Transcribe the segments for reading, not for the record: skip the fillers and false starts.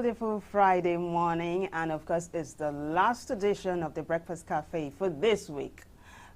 beautiful Friday morning, and of course it's the last edition of the Breakfast Cafe for this week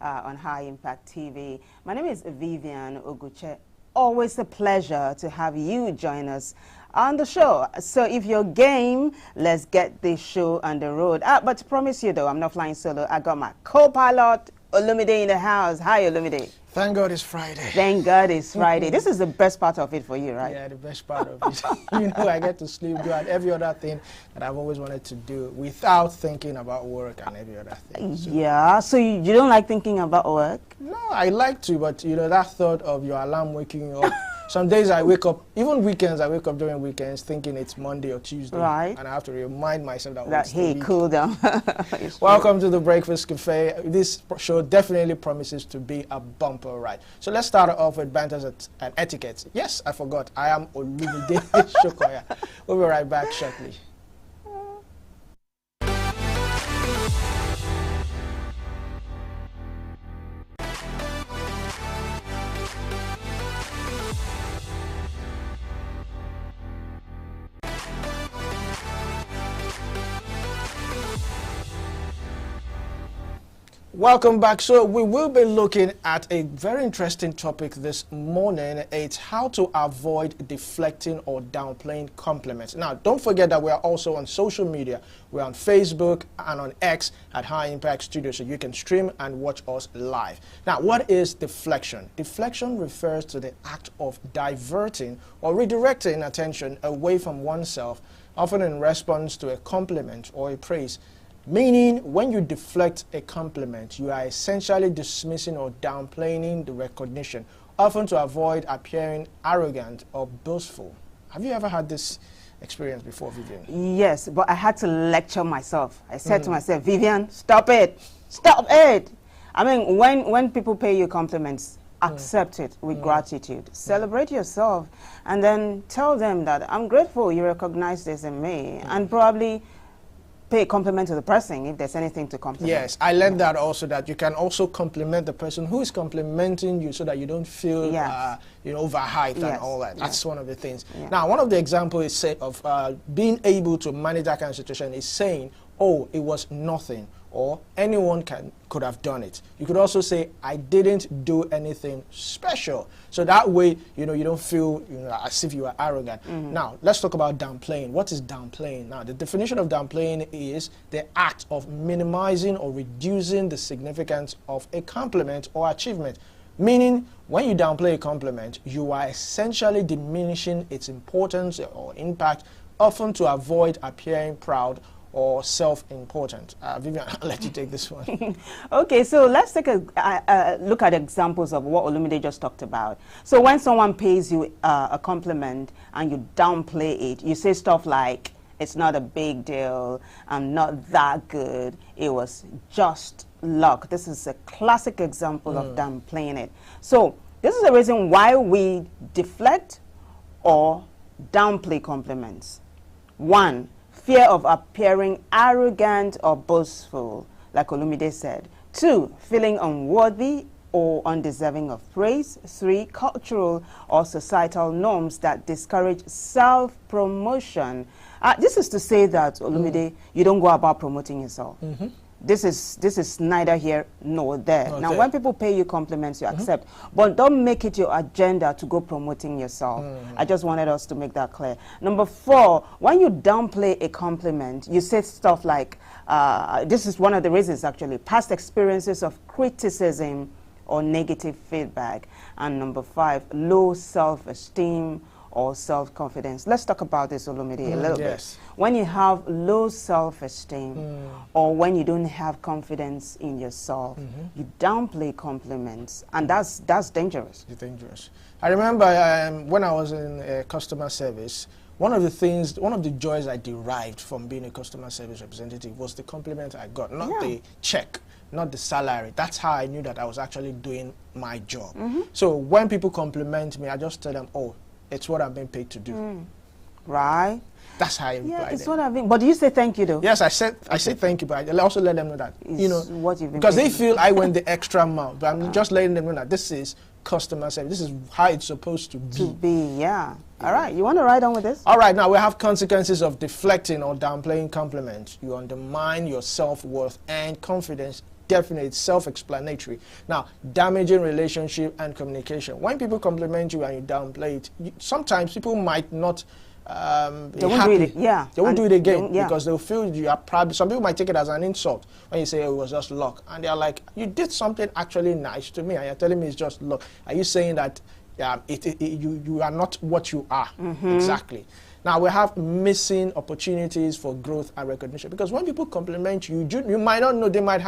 on High Impact TV. My name is Vivian Oguche. Always a pleasure to have you join us on the show. So if you're game, let's get this show on the road. But to promise you though, I'm not flying solo. I got my co-pilot Olumide in the house. Hi Olumide. Thank God it's Friday. Thank God it's Friday. This is the best part of it for you, right? Yeah, the best part of it. You know, I get to sleep, do every other thing that I've always wanted to do without thinking about work and every other thing. So, yeah, so you don't like thinking about work? no, I like to, but you know, that thought of your alarm waking you up. Some days I wake up, even weekends, I wake up during weekends thinking it's Monday or Tuesday. Right. And I have to remind myself that, it's hey, the week. cool down. Welcome to the Breakfast Cafe. This show definitely promises to be a bumper ride. So let's start off with banters and etiquette. Yes, I forgot. I am Olumide Shokoya. We'll be right back shortly. Welcome back. So we will be looking at a very interesting topic this morning. It's how to avoid deflecting or downplaying compliments. Now, don't forget that we are also on social media. We're on Facebook and on X at High Impact Studio, so you can stream and watch us live. Now, what is deflection? Deflection refers to the act of diverting or redirecting attention away from oneself, often in response to a compliment or a praise. Meaning, when you deflect a compliment, you are essentially dismissing or downplaying the recognition, often to avoid appearing arrogant or boastful. Have you ever had this experience before, Vivian? Yes, but I had to lecture myself. I said to myself, Vivian, stop it. Stop it. I mean, when people pay you compliments, accept it with gratitude. Celebrate yourself, and then tell them that I'm grateful you recognize this in me, and probably pay a compliment to the person if there's anything to compliment. Yes, I learned that also, that you can also compliment the person who is complimenting you so that you don't feel you know, overhyped and all that. That's one of the things. Now, one of the examples is of being able to manage that kind of situation is saying, oh, it was nothing, or anyone could have done it. You could also say, I didn't do anything special. So that way, you know, you don't feel, you know, as if you are arrogant. Now, let's talk about downplaying. What is downplaying? Now, the definition of downplaying is the act of minimizing or reducing the significance of a compliment or achievement. Meaning, when you downplay a compliment, you are essentially diminishing its importance or impact, often to avoid appearing proud or self-important. Vivian, I'll let you take this one. Okay, so let's take a look at examples of what Olumide just talked about. So when someone pays you a compliment and you downplay it, you say stuff like, it's not a big deal, I'm not that good, it was just luck. This is a classic example of downplaying it. So this is the reason why we deflect or downplay compliments. One, fear of appearing arrogant or boastful, like Olumide said. Two, feeling unworthy or undeserving of praise. Three, cultural or societal norms that discourage self-promotion. This is to say that, Olumide, you don't go about promoting yourself. This is neither here nor there. Now, when people pay you compliments, you accept, but don't make it your agenda to go promoting yourself. I just wanted us to make that clear. Number four, when you downplay a compliment, you say stuff like, this is one of the reasons actually, past experiences of criticism or negative feedback. And number five, low self-esteem or self-confidence. Let's talk about this, Olumide, a little bit. When you have low self-esteem or when you don't have confidence in yourself, you downplay compliments, and that's dangerous. It's dangerous. I remember when I was in customer service, one of the joys I derived from being a customer service representative was the compliment I got, not the check, not the salary. That's how I knew that I was actually doing my job. So when people compliment me, I just tell them, oh, it's what I've been paid to do. Right? That's how I reply. Yeah, it's what I've been. But do you say thank you though? Yes, I say thank you, but I also let them know that, you know, what you've been because they paid. feel I went the extra mile. But I'm just letting them know that this is customer service. This is how it's supposed to be. Yeah. All right, you want to ride on with this? All right, now we have consequences of deflecting or downplaying compliments. You undermine your self-worth and confidence. Definitely, it's self-explanatory. Now, damaging relationship and communication. When people compliment you and you downplay it, sometimes people might not they won't do it, yeah. They won't do it again because they'll feel you are probably, some people might take it as an insult when you say, oh, it was just luck. And they're like, you did something actually nice to me and you're telling me it's just luck. Are you saying that you are not what you are? Exactly. Now we have missing opportunities for growth and recognition, because when people compliment you, you might not know, they might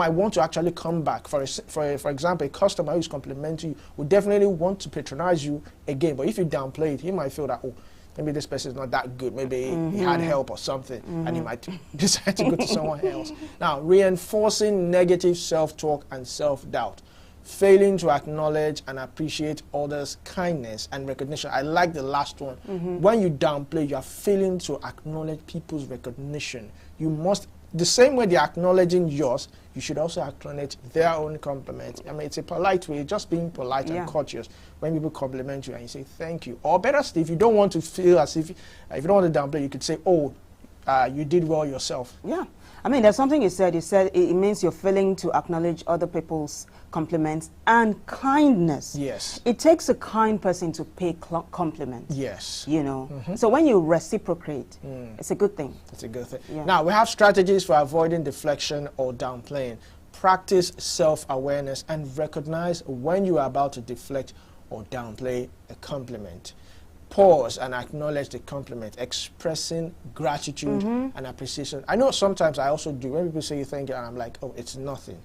want to actually come back. For example, a customer who is complimenting you will definitely want to patronize you again. But if you downplay it, he might feel that, oh, maybe this person is not that good. Maybe he had help or something, and he might decide to go to someone else. Now, reinforcing negative self-talk and self-doubt. Failing to acknowledge and appreciate others' kindness and recognition. I like the last one. When you downplay, you are failing to acknowledge people's recognition. You must, the same way they're acknowledging yours, you should also acknowledge their own compliment. I mean, it's a polite way, just being polite and courteous. When people compliment you and you say thank you. Or better still, if you don't want to feel as if you don't want to downplay, you could say, oh, you did well yourself. Yeah. I mean, there's something you said. You said it means you're failing to acknowledge other people's compliments and kindness. Yes. It takes a kind person to pay compliments. Yes. You know. So when you reciprocate, it's a good thing. It's a good thing. Yeah. Now, we have strategies for avoiding deflection or downplaying. Practice self-awareness and recognize when you are about to deflect or downplay a compliment. Pause and acknowledge the compliment, expressing gratitude and appreciation. I know sometimes I also do. When people say thank you, and I'm like, oh, it's nothing.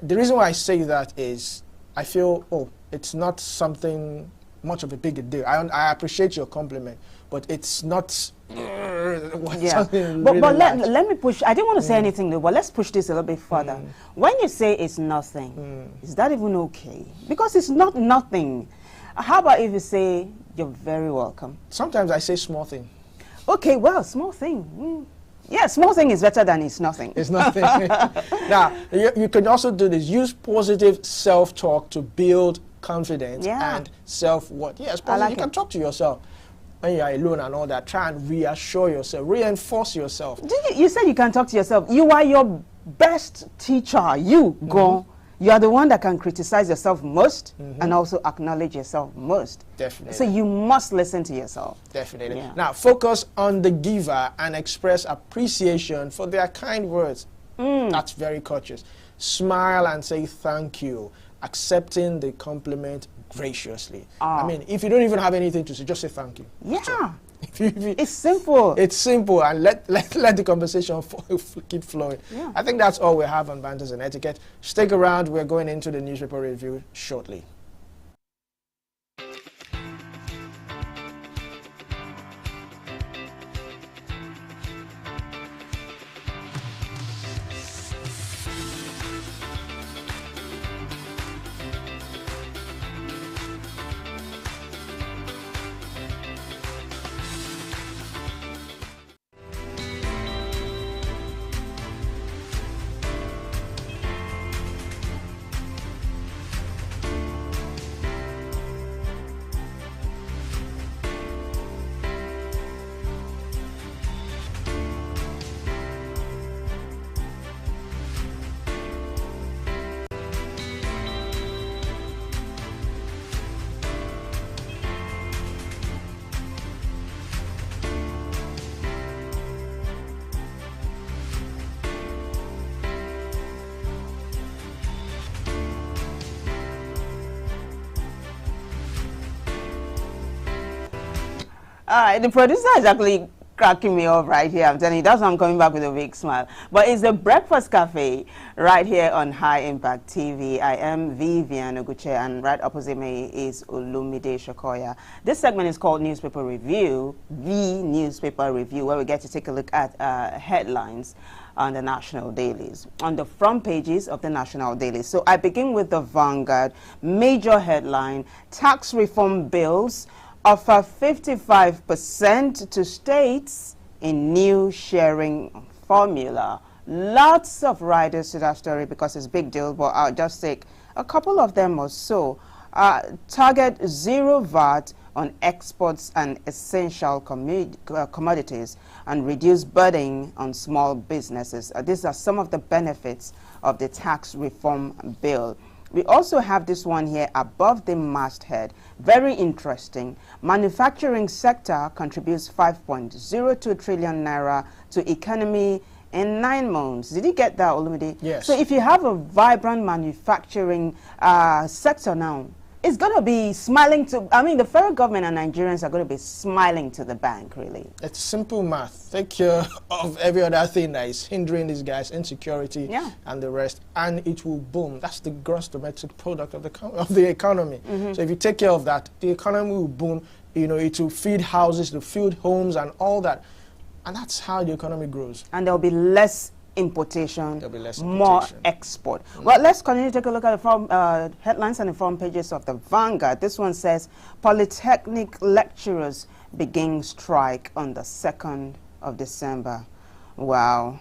The reason why I say that is I feel, oh, it's not something much of a big deal. I appreciate your compliment, but it's not something but really let me push. I didn't want to say anything though, but let's push this a little bit further. When you say it's nothing, is that even okay? Because it's not nothing. How about if you say, you're very welcome? Sometimes I say small thing. Okay, well, small thing. Yeah, small thing is better than it's nothing. It's nothing. Now, you can also do this. Use positive self-talk to build confidence and self-worth. Yes, you can talk to yourself when you're alone and all that. Try and reassure yourself. Reinforce yourself. You said you can talk to yourself. You are your best teacher. You go. You are the one that can criticize yourself most and also acknowledge yourself most. Definitely. So you must listen to yourself. Definitely. Yeah. Now, focus on the giver and express appreciation for their kind words. That's very courteous. Smile and say thank you, accepting the compliment graciously. I mean, if you don't even have anything to say, just say thank you. Yeah. So, it's simple. It's simple, and let the conversation keep flowing. Yeah. I think that's all we have on Banters and Etiquette. Stick around. We're going into the newspaper review shortly. The producer is actually cracking me up right here. I'm telling you, that's why I'm coming back with a big smile. But it's the Breakfast Cafe right here on High Impact TV. I am Vivian Oguche, and right opposite me is Olumide Shokoya. This segment is called Newspaper Review, the Newspaper Review, where we get to take a look at headlines on the national dailies, on the front pages of the national dailies. So I begin with the Vanguard. Major headline: tax reform bills offer 55% to states in new sharing formula. Lots of riders to that story because it's a big deal, but I'll just take a couple of them or so. Target zero VAT on exports and essential commodities and reduce burden on small businesses. These are some of the benefits of the tax reform bill. We also have this one here above the masthead. Very interesting. Manufacturing sector contributes 5.02 trillion naira to economy in 9 months. Did you get that, Olumide? Yes. So if you have a vibrant manufacturing sector now, it's going to be smiling to, I mean, the federal government and Nigerians are going to be smiling to the bank, really. It's simple math. Take care of every other thing that is hindering these guys, insecurity and the rest, and it will boom. That's the gross domestic product of the economy. So if you take care of that, the economy will boom. You know, it will feed houses, to feed homes and all that. And that's how the economy grows. And there will be less importation, more export. Well, let's continue to take a look at the headlines and the front pages of the Vanguard. This one says, Polytechnic lecturers begin strike on the 2nd of December. Wow.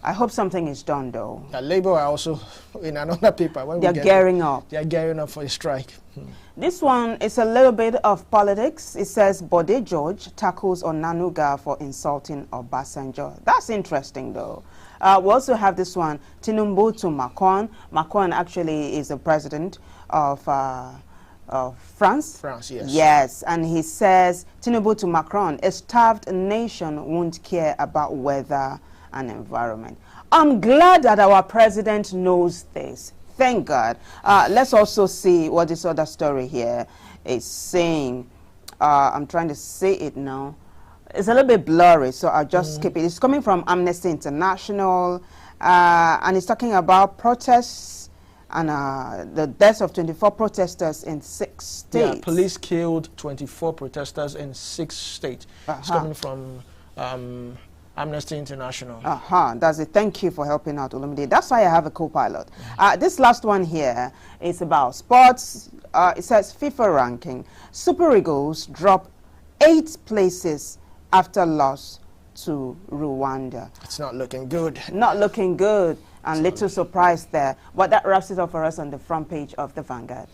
I hope something is done, though. Labour are also in another paper. They're gearing up. They're gearing up for a strike. This one is a little bit of politics. It says, Bode George tackles Onanuga for insulting Obasanjo. That's interesting, though. We also have this one, Tinubu to Macron. Macron actually is the president of France. France, yes. Yes, and he says, Tinubu to Macron, a starved nation won't care about weather and environment. I'm glad that our president knows this. Thank God. Let's also see what this other story here is saying. I'm trying to say it now. It's a little bit blurry, so I'll just skip it. It's coming from Amnesty International, and it's talking about protests and the deaths of 24 protesters in 6 states. Yeah, police killed 24 protesters in 6 states. It's coming from Amnesty International. That's it. Thank you for helping out, Olumide. That's why I have a co-pilot. This last one here is about sports. It says FIFA ranking. Super Eagles drop 8 places after loss to Rwanda. It's not looking good. Not looking good. And little surprise there. But that wraps it up for us on the front page of the Vanguard.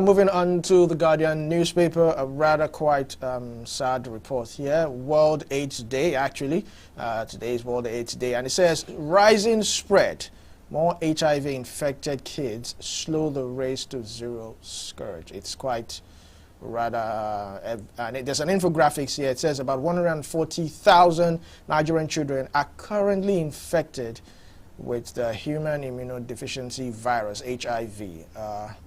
Moving on to the Guardian newspaper, a rather quite sad report here. World AIDS Day, actually. Today is World AIDS Day. And it says, rising spread. More HIV-infected kids slow the race to zero scourge. It's quite rather... and there's an infographics here. It says about 140,000 Nigerian children are currently infected with the human immunodeficiency virus, HIV.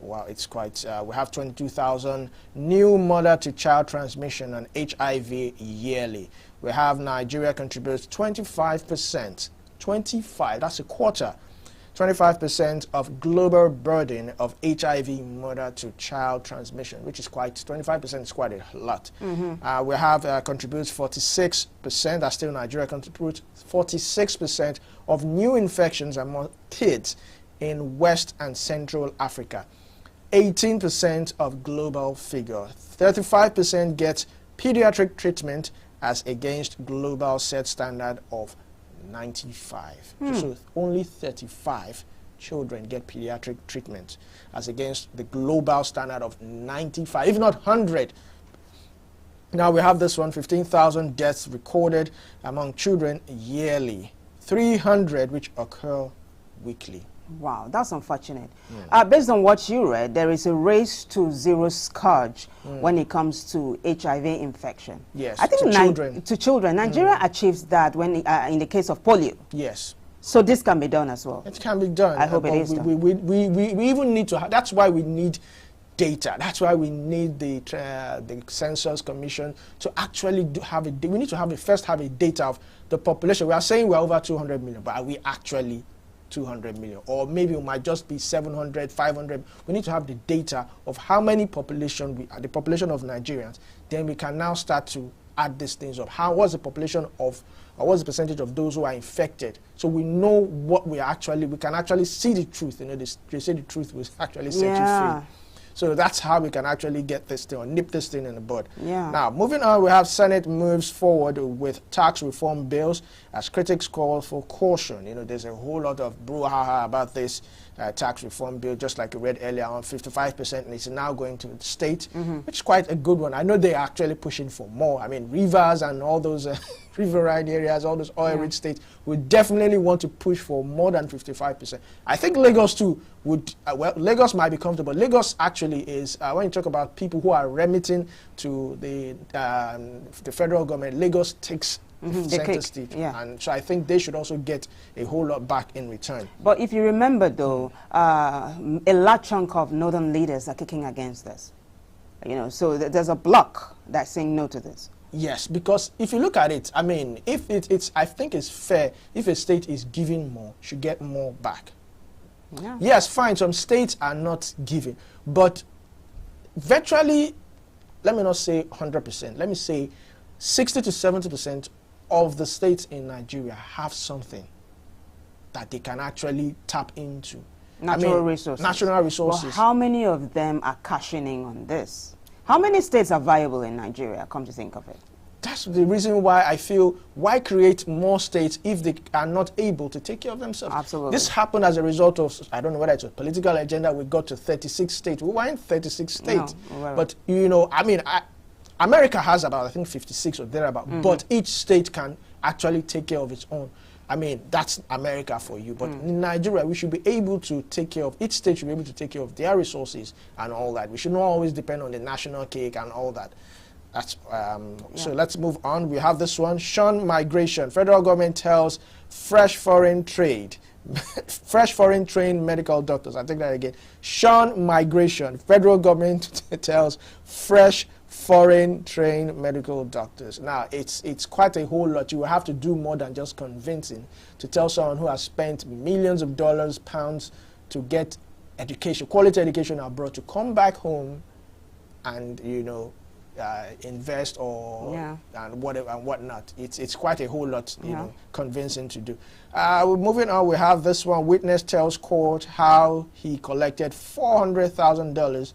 Wow, it's quite, we have 22,000 new mother-to-child transmission on HIV yearly. We have Nigeria contributes 25%, 25, that's a quarter, 25% of global burden of HIV mother-to-child transmission, which is quite, 25% is quite a lot. We have contributes 46%, that's still Nigeria contributes 46% of new infections among kids in West and Central Africa. 18% of global figure. 35% get pediatric treatment as against global set standard of 95. So only 35 children get pediatric treatment as against the global standard of 95, if not 100. Now we have this one, 15,000 deaths recorded among children yearly, 300 which occur weekly. Wow, that's unfortunate. Based on what you read, there is a race to zero scourge when it comes to HIV infection. Yes, I think to children. Nigeria achieves that when in the case of polio. Yes. So this can be done as well. It can be done. I hope it is done. We even need to. That's why we need data. That's why we need the Census Commission to actually have a. We need to first have a data of the population. We are saying we're over 200 million, but are we actually 200 million? Or maybe it might just be 700, 500. We need to have the data of how many population the population of Nigerians. Then we can now start to add these things up. What's the population of, or what's the percentage of those who are infected? So we know what we can actually see the truth. You know, they say the truth will actually set you free. So that's how we can actually get this thing, or nip this thing in the bud. Now, moving on, we have Senate moves forward with tax reform bills as critics call for caution. You know, there's a whole lot of brouhaha about this. tax reform bill, just like you read earlier on, 55%, and it's now going to the state, which is quite a good one. I know they're actually pushing for more. I mean, rivers and all those riverine areas, all those oil-rich states would definitely want to push for more than 55%. I think Lagos too would, well, Lagos might be comfortable. Lagos actually is, when you talk about people who are remitting to the federal government, Lagos takes center stage, and so I think they should also get a whole lot back in return. But if you remember, though, a large chunk of northern leaders are kicking against this. You know, so there's a bloc that's saying no to this. Yes, because if you look at it, I mean, if I think it's fair if a state is giving more, should get more back. Yeah. Yes, fine. Some states are not giving, but virtually, let me not say 100%. Let me say 60 to 70% of the states in Nigeria have something that they can actually tap into. Natural resources. Natural resources. Well, how many of them are cashing in on this? How many states are viable in Nigeria, come to think of it? That's the reason why I feel, why create more states if they are not able to take care of themselves? Absolutely. This happened as a result of, I don't know whether it's a political agenda, we got to 36 states. We were in 36 states. No, but, you know, I mean, America has about, I think, 56 or thereabout, but each state can actually take care of its own. I mean, that's America for you. But in Nigeria, we should be able to take care of, each state should be able to take care of their resources and all that. We should not always depend on the national cake and all that. That's, so let's move on. We have this one, shun migration. Federal government tells fresh foreign trade. Fresh foreign trained medical doctors. I take that again. Shun migration. Federal government tells fresh foreign trained medical doctors. Now, it's quite a whole lot. You will have to do more than just convincing to tell someone who has spent millions of dollars, pounds to get education, quality education abroad, to come back home and, you know, invest or and whatever and whatnot. It's quite a whole lot, you know, convincing to do. Moving on, we have this one. Witness tells court how he collected $400,000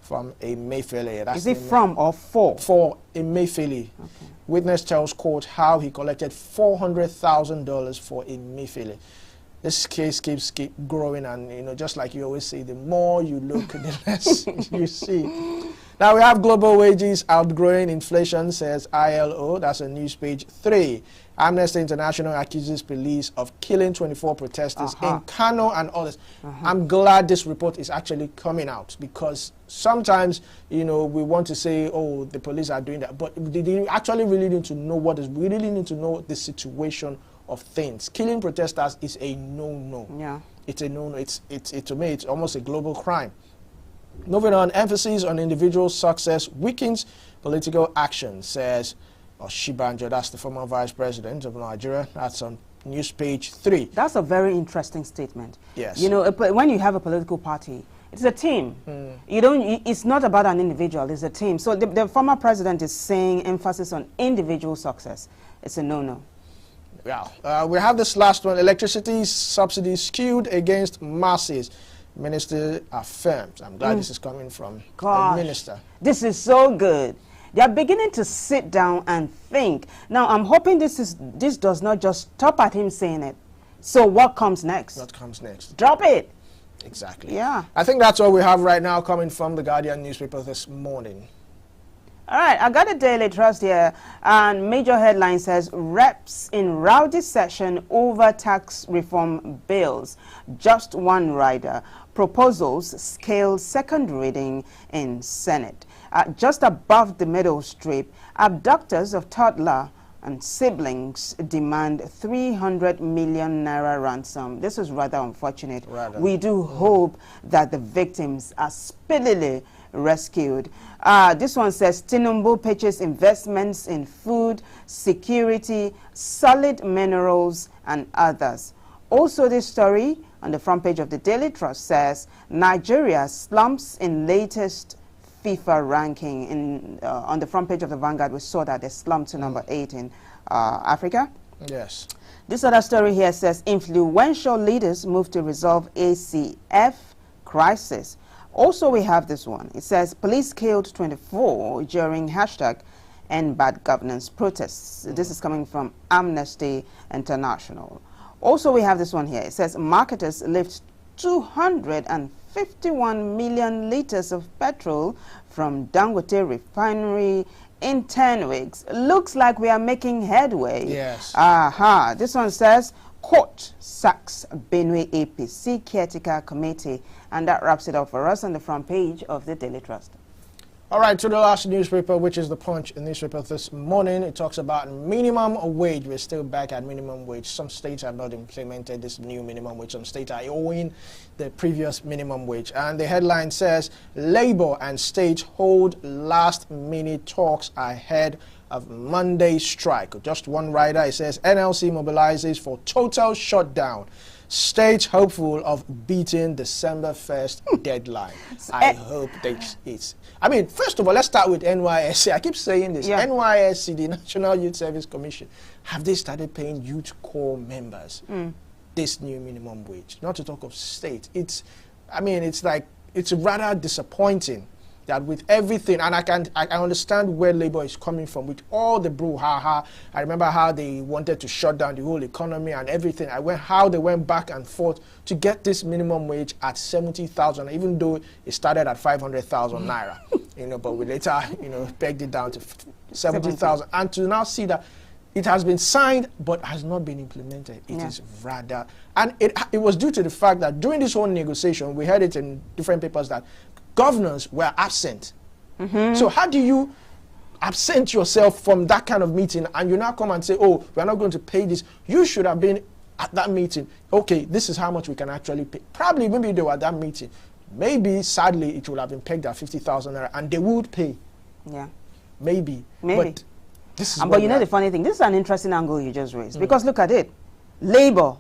from Emefiele. Is it from or for? For Emefiele. Okay. Witness tells court how he collected $400,000 for Emefiele. This case keeps growing, and, you know, just like you always say, the more you look, the less you see. Now we have global wages outgrowing inflation, says ILO. That's on news page 3. Amnesty International accuses police of killing 24 protesters in Kano and others. I'm glad this report is actually coming out, because sometimes, you know, we want to say, oh, the police are doing that, but they actually really need to know what is, we really need to know the situation of things. Killing protesters is a no-no. Yeah. It's a no-no. It's to me, it's almost a global crime. Moving on, emphasis on individual success weakens political action, says Oshibanjo. That's the former vice president of Nigeria. That's on news page 3. That's a very interesting statement. Yes. You know, when you have a political party, it's a team. You don't. It's not about an individual. It's a team. So the former president is saying emphasis on individual success. It's a no-no. Yeah. We have this last one. Electricity subsidies skewed against masses. Minister affirms. I'm glad this is coming from the minister. This is so good. They are beginning to sit down and think. Now, I'm hoping this does not just stop at him saying it. So what comes next? What comes next? Drop it. Exactly. Yeah. I think that's all we have right now coming from the Guardian newspaper this morning. All right, I got a Daily Trust here, and major headline says, reps in rowdy session over tax reform bills. Just one rider. Proposals scale second reading in Senate. Just above the middle strip, abductors of toddler and siblings demand 300 million naira ransom. This is rather unfortunate. We do hope that the victims are speedily rescued. This one says Tinubu pitches investments in food, security, solid minerals, and others. Also, this story on the front page of the Daily Trust says Nigeria slumps in latest FIFA ranking. On the front page of the Vanguard, we saw that they slumped to number 8 in Africa. Yes. This other story here says influential leaders move to resolve ACF crisis. Also, we have this one. It says police killed 24 during #End Bad Governance protests. This is coming from Amnesty International. Also, we have this one here. It says marketers lift 251 million liters of petrol from Dangote refinery in 10 weeks. Looks like we are making headway. Yes. Aha. This one says, court sacks Benue APC caretaker committee. And that wraps it up for us on the front page of the Daily Trust. All right, to the last newspaper, which is the Punch newspaper this morning. It talks about minimum wage. We're still back at minimum wage. Some states have not implemented this new minimum wage. Some states are owing the previous minimum wage. And the headline says, Labour and states hold last-minute talks ahead of Monday strike. Just one rider, it says, NLC mobilizes for total shutdown. States hopeful of beating December 1st deadline. I hope it's. I mean, first of all, let's start with NYSC. I keep saying this. Yeah. NYSC, the National Youth Service Commission, have they started paying youth corps members this new minimum wage? Not to talk of state. I mean, it's rather disappointing that with everything, and I understand where Labour is coming from, with all the brouhaha. I remember how they wanted to shut down the whole economy and everything. How they went back and forth to get this minimum wage at 70,000, even though it started at 500,000 naira. But we later, pegged it down to 70,000, and to now see that it has been signed but has not been implemented. It is rather, and it was due to the fact that during this whole negotiation, we heard it in different papers that governors were absent. So how do you absent yourself from that kind of meeting and you now come and say, oh, we're not going to pay this? You should have been at that meeting. Okay, this is how much we can actually pay. Probably, maybe they were at that meeting. Maybe, sadly, it would have been pegged at 50,000 naira and they would pay. Yeah. Maybe. But this is but you know the funny thing, this is an interesting angle you just raised. Because look at it. Labour,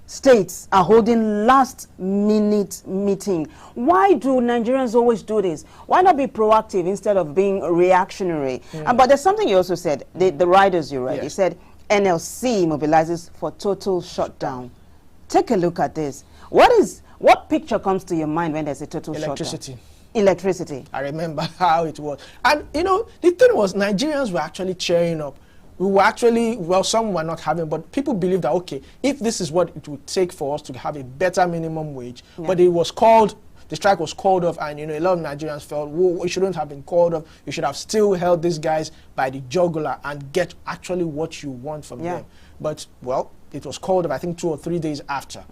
states are holding last-minute meeting. Why do Nigerians always do this? Why not be proactive instead of being reactionary? But there's something you also said, the riders you read. Yes. You said NLC mobilizes for total shutdown. Take a look at this. What picture comes to your mind when there's a total shutdown? Electricity. I remember how it was. And, the thing was, Nigerians were actually cheering up. We were actually, well, some were not having, but people believed that, okay, if this is what it would take for us to have a better minimum wage, but it was called, the strike was called off, and, a lot of Nigerians felt, whoa, it shouldn't have been called off. You should have still held these guys by the jugular and get actually what you want from them. But, well, it was called off, I think, 2 or 3 days after.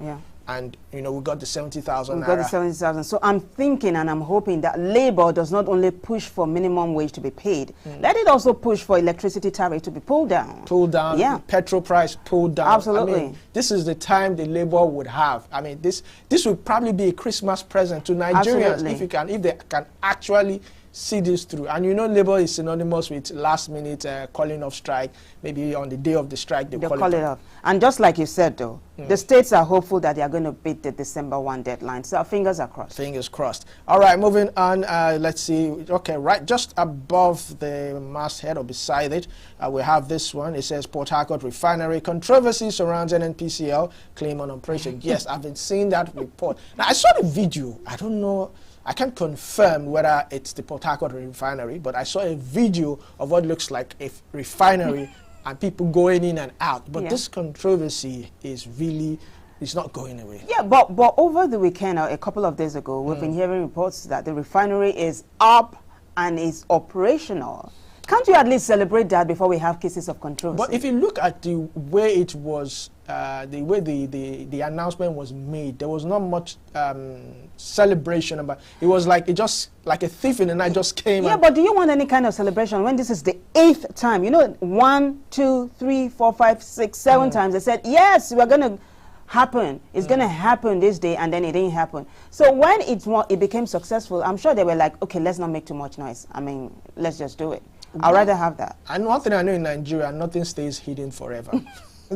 And, we got the 70,000 We got the 70,000. So I'm thinking and I'm hoping that Labour does not only push for minimum wage to be paid, let it also push for electricity tariff to be pulled down. Pulled down, petrol price pulled down. Absolutely. I mean, this is the time the Labour would have. I mean, this would probably be a Christmas present to Nigerians if they can actually see this through. And Labour is synonymous with last-minute calling off strike. Maybe on the day of the strike, they'll call it off. And just like you said, though, the states are hopeful that they are going to beat the December 1 deadline. So our fingers are crossed. Fingers crossed. All right, moving on. Let's see. Okay, right just above the masthead or beside it, we have this one. It says Port Harcourt refinery controversy surrounds NNPCL claim on operation. Yes, I've been seeing that report. Now, I saw the video. I don't know. I can't confirm whether it's the Port Harcourt refinery, but I saw a video of what looks like a refinery and people going in and out. But this controversy is really, it's not going away. Yeah, but over the weekend, a couple of days ago, we've been hearing reports that the refinery is up and is operational. Can't you at least celebrate that before we have cases of controversy? But if you look at the way it was, the way the announcement was made, there was not much celebration about. It was like just like a thief in the night just came. Yeah, but do you want any kind of celebration when this is the 8th time? 1, 2, 3, 4, 5, 6, 7 times they said yes, we're going to happen. It's going to happen this day, and then it didn't happen. So when it became successful, I'm sure they were like, okay, let's not make too much noise. I mean, let's just do it. I'd rather have that. And one thing I know in Nigeria, nothing stays hidden forever.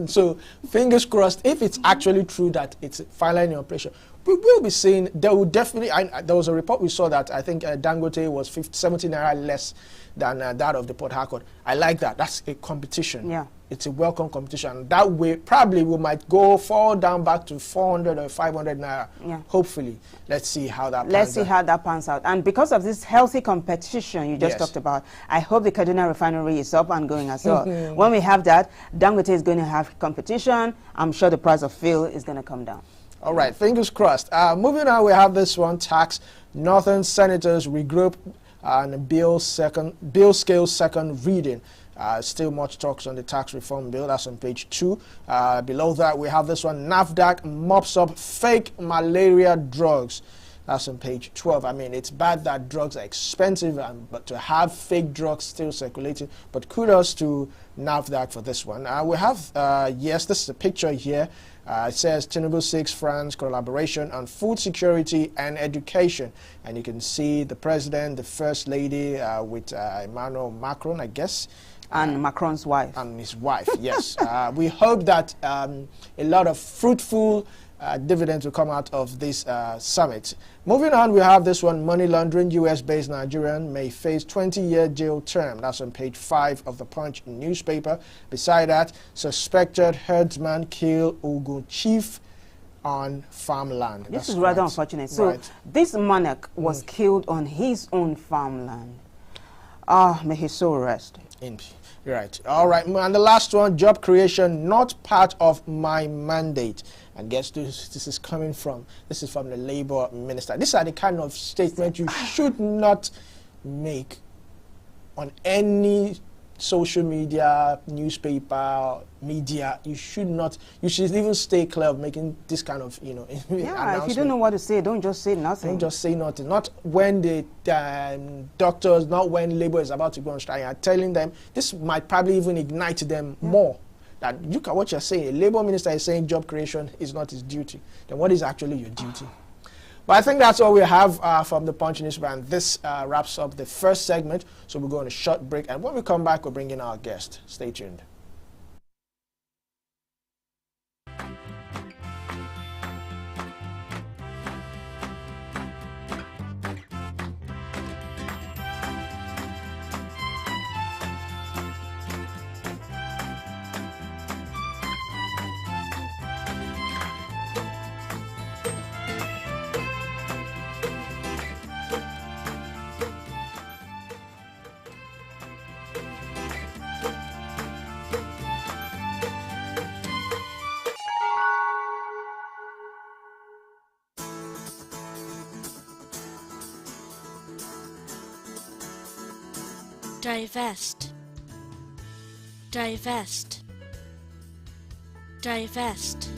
So fingers crossed, if it's actually true that it's finally in operation, we will be seeing, there will definitely, there was a report we saw that I think Dangote was 70 naira less than that of the Port Harcourt. I like that. That's a competition. Yeah. It's a welcome competition. That way, probably we might fall down back to 400 or 500 naira. Yeah. Hopefully. Let's see how that pans out. Let's see how that pans out. And because of this healthy competition you just talked about, I hope the Kaduna refinery is up and going as well. When we have that, Dangote is going to have competition. I'm sure the price of fuel is going to come down. All right, fingers crossed. Moving on, we have this one, tax. Northern senators regroup and bill scale second reading. Still much talks on the tax reform bill. That's on page 2. Below that, we have this one, NAFDAC mops up fake malaria drugs. That's on page 12. I mean, it's bad that drugs are expensive, but to have fake drugs still circulating. But kudos to NAFDAC for this one. We have, yes, this is a picture here. It says Tinubu seeks France collaboration on food security and education. And you can see the president, the first lady with Emmanuel Macron, I guess. And Macron's wife. And his wife, yes. We hope that a lot of fruitful dividends will come out of this summit. Moving on, we have this one, money laundering. US-based Nigerian may face 20-year jail term. That's on page 5 of the Punch newspaper. Beside that, suspected herdsman kill Ogun chief on farmland. This is rather unfortunate. So this monarch was killed on his own farmland. May his soul rest. Right. All right. And the last one, job creation, not part of my mandate. And guess this is coming from? This is from the Labour Minister. These are the kind of statements you should not make on any social media, newspaper, media. You should not. You should even stay clear of making this kind of, you know, if you don't know what to say, don't just say nothing. Don't just say nothing. Not when the doctors, not when Labour is about to go on strike. You're telling them this might probably even ignite them more. That look at what you're saying. A Labour minister is saying job creation is not his duty. Then what is actually your duty? But I think that's all we have from the Punch newspaper, and this wraps up the first segment. So we'll go on a short break, and when we come back, we'll bring in our guest. Stay tuned. Divest, divest, divest.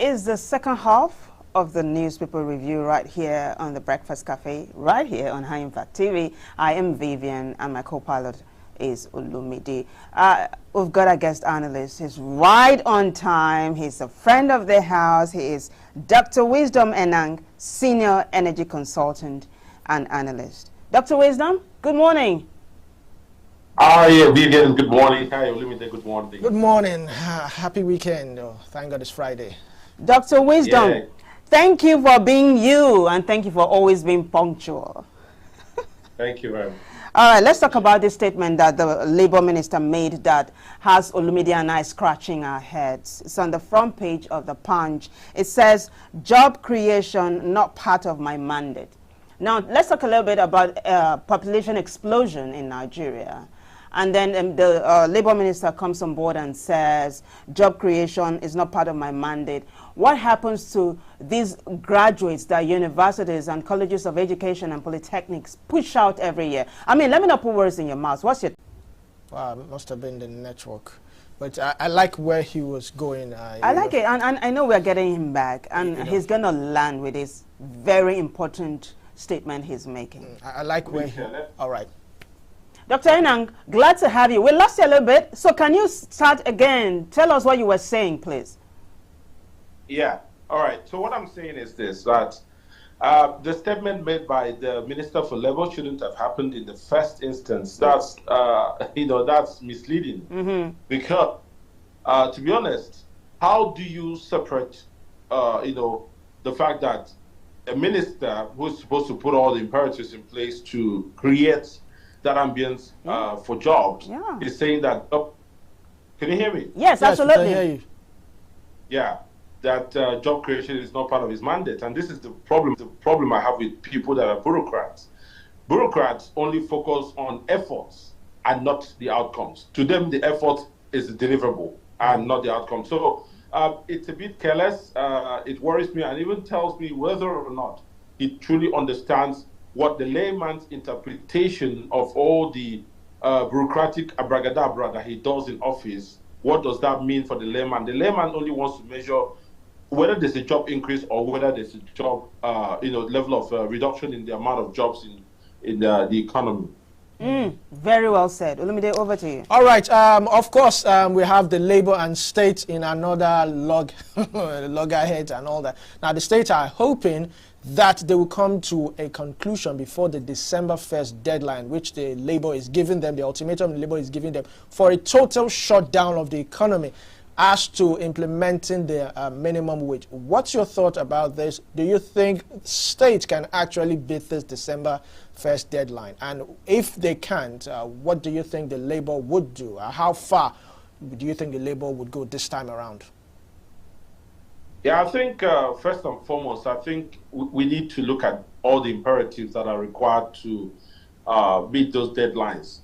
Is the second half of the newspaper review right here on the Breakfast Cafe, right here on High Impact TV. I am Vivian, and my co-pilot is Olumide. We've got a guest analyst. He's right on time. He's a friend of the house. He is Dr. Wisdom Enang, Senior Energy Consultant and Analyst. Dr. Wisdom, good morning. Yeah, Vivian, good morning. Hi, Olumide, good morning. Good morning. Happy weekend. Oh, thank God it's Friday. Dr. Wisdom, thank you for being you, and thank you for always being punctual. Thank you very much. All right, let's talk about this statement that the Labour Minister made that has Olumide and I scratching our heads. It's on the front page of the Punch. It says, job creation, not part of my mandate. Now, let's talk a little bit about population explosion in Nigeria. And then the Labour Minister comes on board and says, job creation is not part of my mandate. What happens to these graduates that universities and colleges of education and polytechnics push out every year? I mean, let me not put words in your mouth. What's your... Wow, it must have been the network. But I like where he was going. I like it, and I know we're getting him back, and he's going to land with this very important statement he's making. I like where he... All right. Dr. Enang, glad to have you. We lost you a little bit, so can you start again? Tell us what you were saying, please. Yeah, all right. So what I'm saying is this, that the statement made by the Minister for Labour shouldn't have happened in the first instance. That's, that's misleading. Because, to be honest, how do you separate, the fact that a minister who's supposed to put all the imperatives in place to create that ambience for jobs is saying that, can you hear me? Yes, absolutely. I can hear you. Yeah, that job creation is not part of his mandate. And this is the problem I have with people that are bureaucrats. Bureaucrats only focus on efforts and not the outcomes. To them, the effort is the deliverable and not the outcome. So it's a bit careless. It worries me and even tells me whether or not he truly understands what the layman's interpretation of all the bureaucratic abracadabra that he does in office, what does that mean for the layman? The layman only wants to measure whether there's a job increase or whether there's a job, level of reduction in the amount of jobs in the economy. Very well said. Olumide, over to you. All right. Of course, we have the Labour and State in another loggerhead and all that. Now, the State are hoping that they will come to a conclusion before the December 1st deadline, which the Labour is giving them, the ultimatum the Labour is giving them, for a total shutdown of the economy as to implementing the minimum wage. What's your thought about this? Do you think State can actually beat this December 1st deadline? And if they can't, what do you think the Labour would do? How far do you think the Labour would go this time around? Yeah, I think first and foremost, I think we need to look at all the imperatives that are required to meet those deadlines.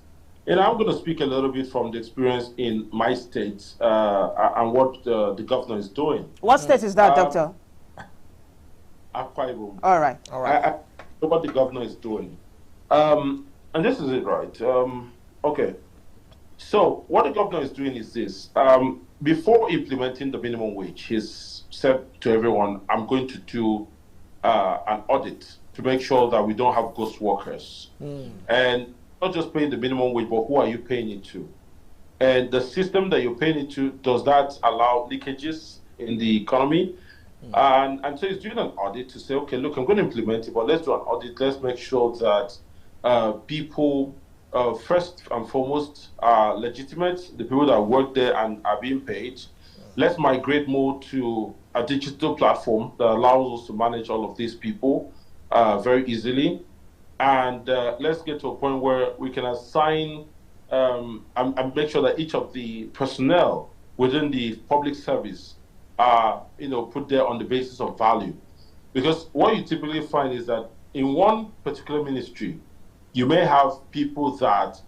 And I'm going to speak a little bit from the experience in my state and what the governor is doing. What state is that, Doctor? Akwa Ibom. All right. All right. I know what the governor is doing. And this is it, right? Okay. So what the governor is doing is this. Before implementing the minimum wage, he's said to everyone, I'm going to do an audit to make sure that we don't have ghost workers. And not just paying the minimum wage, but who are you paying it to? And the system that you're paying it to, does that allow leakages in the economy? And so he's doing an audit to say, okay, look, I'm going to implement it, but let's do an audit. Let's make sure that people, first and foremost, are legitimate, the people that work there and are being paid. Let's migrate more to a digital platform that allows us to manage all of these people very easily. And let's get to a point where we can assign and make sure that each of the personnel within the public service are, put there on the basis of value. Because what you typically find is that in one particular ministry, you may have people that,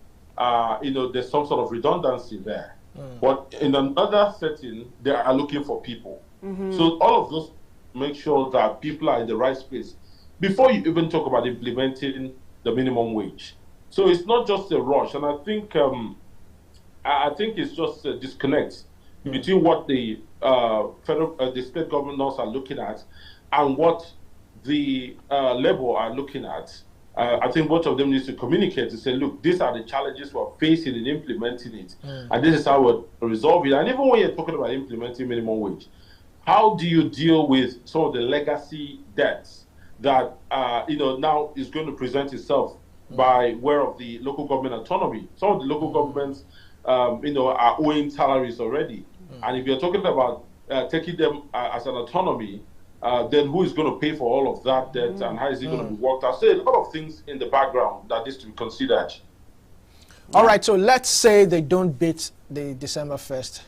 there's some sort of redundancy there. But in another setting, they are looking for people. So all of those make sure that people are in the right space before you even talk about implementing the minimum wage. So it's not just a rush, and I think it's just a disconnect between what the the state governors are looking at and what the Labour are looking at. I think both of them need to communicate to say, look, these are the challenges we're facing in implementing it, and this is how we'll resolve it. And even when you're talking about implementing minimum wage, how do you deal with some of the legacy debts that now is going to present itself by way of the local government autonomy? Some of the local governments, are owing salaries already, and if you're talking about taking them as an autonomy, then who is going to pay for all of that debt, and how is it going to be worked out? So a lot of things in the background that needs to be considered. All right, so let's say they don't beat the December 1st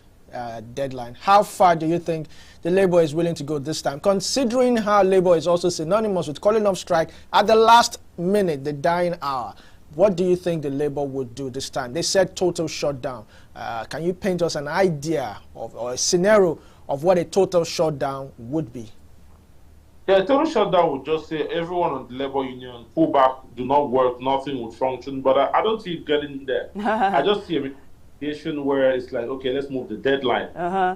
deadline. How far do you think the Labour is willing to go this time, considering how Labour is also synonymous with calling off strike at the last minute, the dying hour? What do you think the Labour would do this time? They said total shutdown. Can you paint us an idea of, or a scenario of what a total shutdown would be? Yeah, total shutdown would just say everyone on the Labour Union, pull back, do not work, nothing would function. But I don't see it getting there. I just see a situation where it's like, okay, let's move the deadline.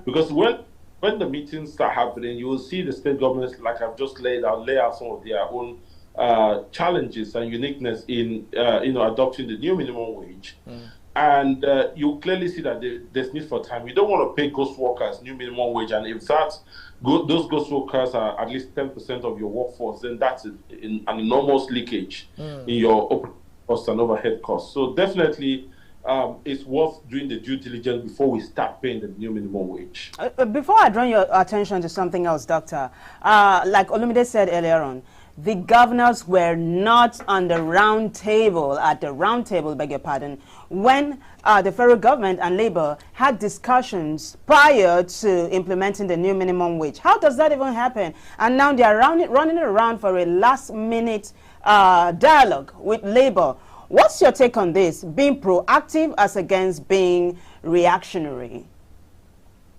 Because when the meetings start happening, you will see the state governments, like I've just lay out some of their own challenges and uniqueness in adopting the new minimum wage. And you clearly see that there's need for time. You don't want to pay ghost workers new minimum wage, and if those ghost workers are at least 10% of your workforce, then that's an enormous leakage in your operating costs and overhead costs. So definitely, it's worth doing the due diligence before we start paying the new minimum wage. Before I draw your attention to something else, Doctor, like Olumide said earlier on, the governors were not on the round table, beg your pardon, when the federal government and Labour had discussions prior to implementing the new minimum wage. How does that even happen? And now they are running around for a last-minute dialogue with Labour. What's your take on this, being proactive as against being reactionary?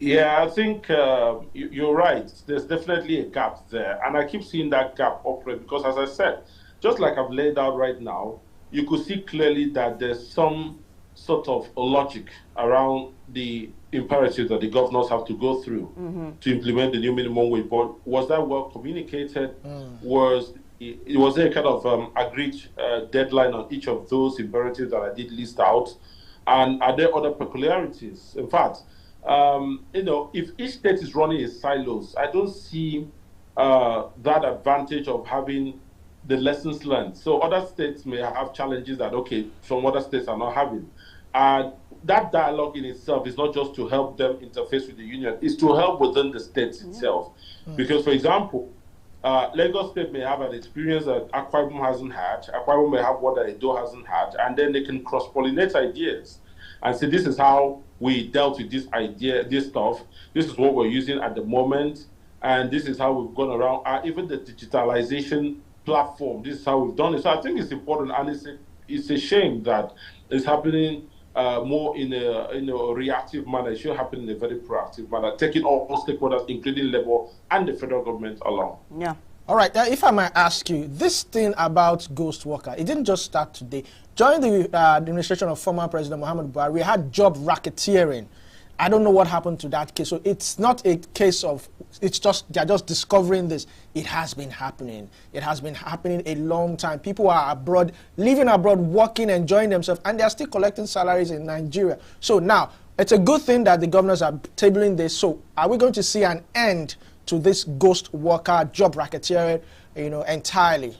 Yeah, I think you're right. There's definitely a gap there. And I keep seeing that gap operate because, as I said, just like I've laid out right now, you could see clearly that there's some sort of logic around the imperatives that the governors have to go through to implement the new minimum wage. But was that well communicated? Was there a kind of agreed deadline on each of those imperatives that I did list out? And are there other peculiarities? In fact, if each state is running in silos, I don't see that advantage of having the lessons learned. So other states may have challenges that, okay, some other states are not having. And that dialogue in itself is not just to help them interface with the union, it's to help within the states itself. Because, for example, Lagos State may have an experience that Akwa Ibom hasn't had, Akwa Ibom may have what Edo hasn't had, and then they can cross-pollinate ideas and say, this is how we dealt with this idea, this stuff, this is what we're using at the moment, and this is how we've gone around, even the digitalization platform, this is how we've done it. So I think it's important, and it's a shame that it's happening more in a reactive manner. It should happen in a very proactive manner, taking all stakeholders, including Labour and the federal government, along. Yeah. All right, if I might ask you, this thing about ghost worker, it didn't just start today. During the administration of former President Muhammadu Buhari, we had job racketeering. I don't know what happened to that case. So it's not a case of, they're just discovering this. It has been happening. It has been happening a long time. People are abroad, living abroad, working, enjoying themselves, and they're still collecting salaries in Nigeria. So now, it's a good thing that the governors are tabling this. So are we going to see an end to this ghost worker, job racketeering, entirely?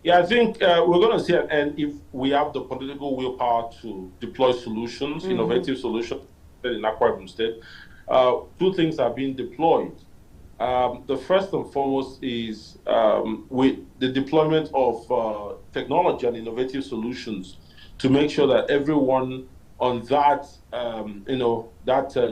Yeah, I think we're going to see an end if we have the political willpower to deploy solutions, innovative solutions in Akwa Ibom State. Two things are being deployed. The first and foremost is with the deployment of technology and innovative solutions to make sure that everyone on that,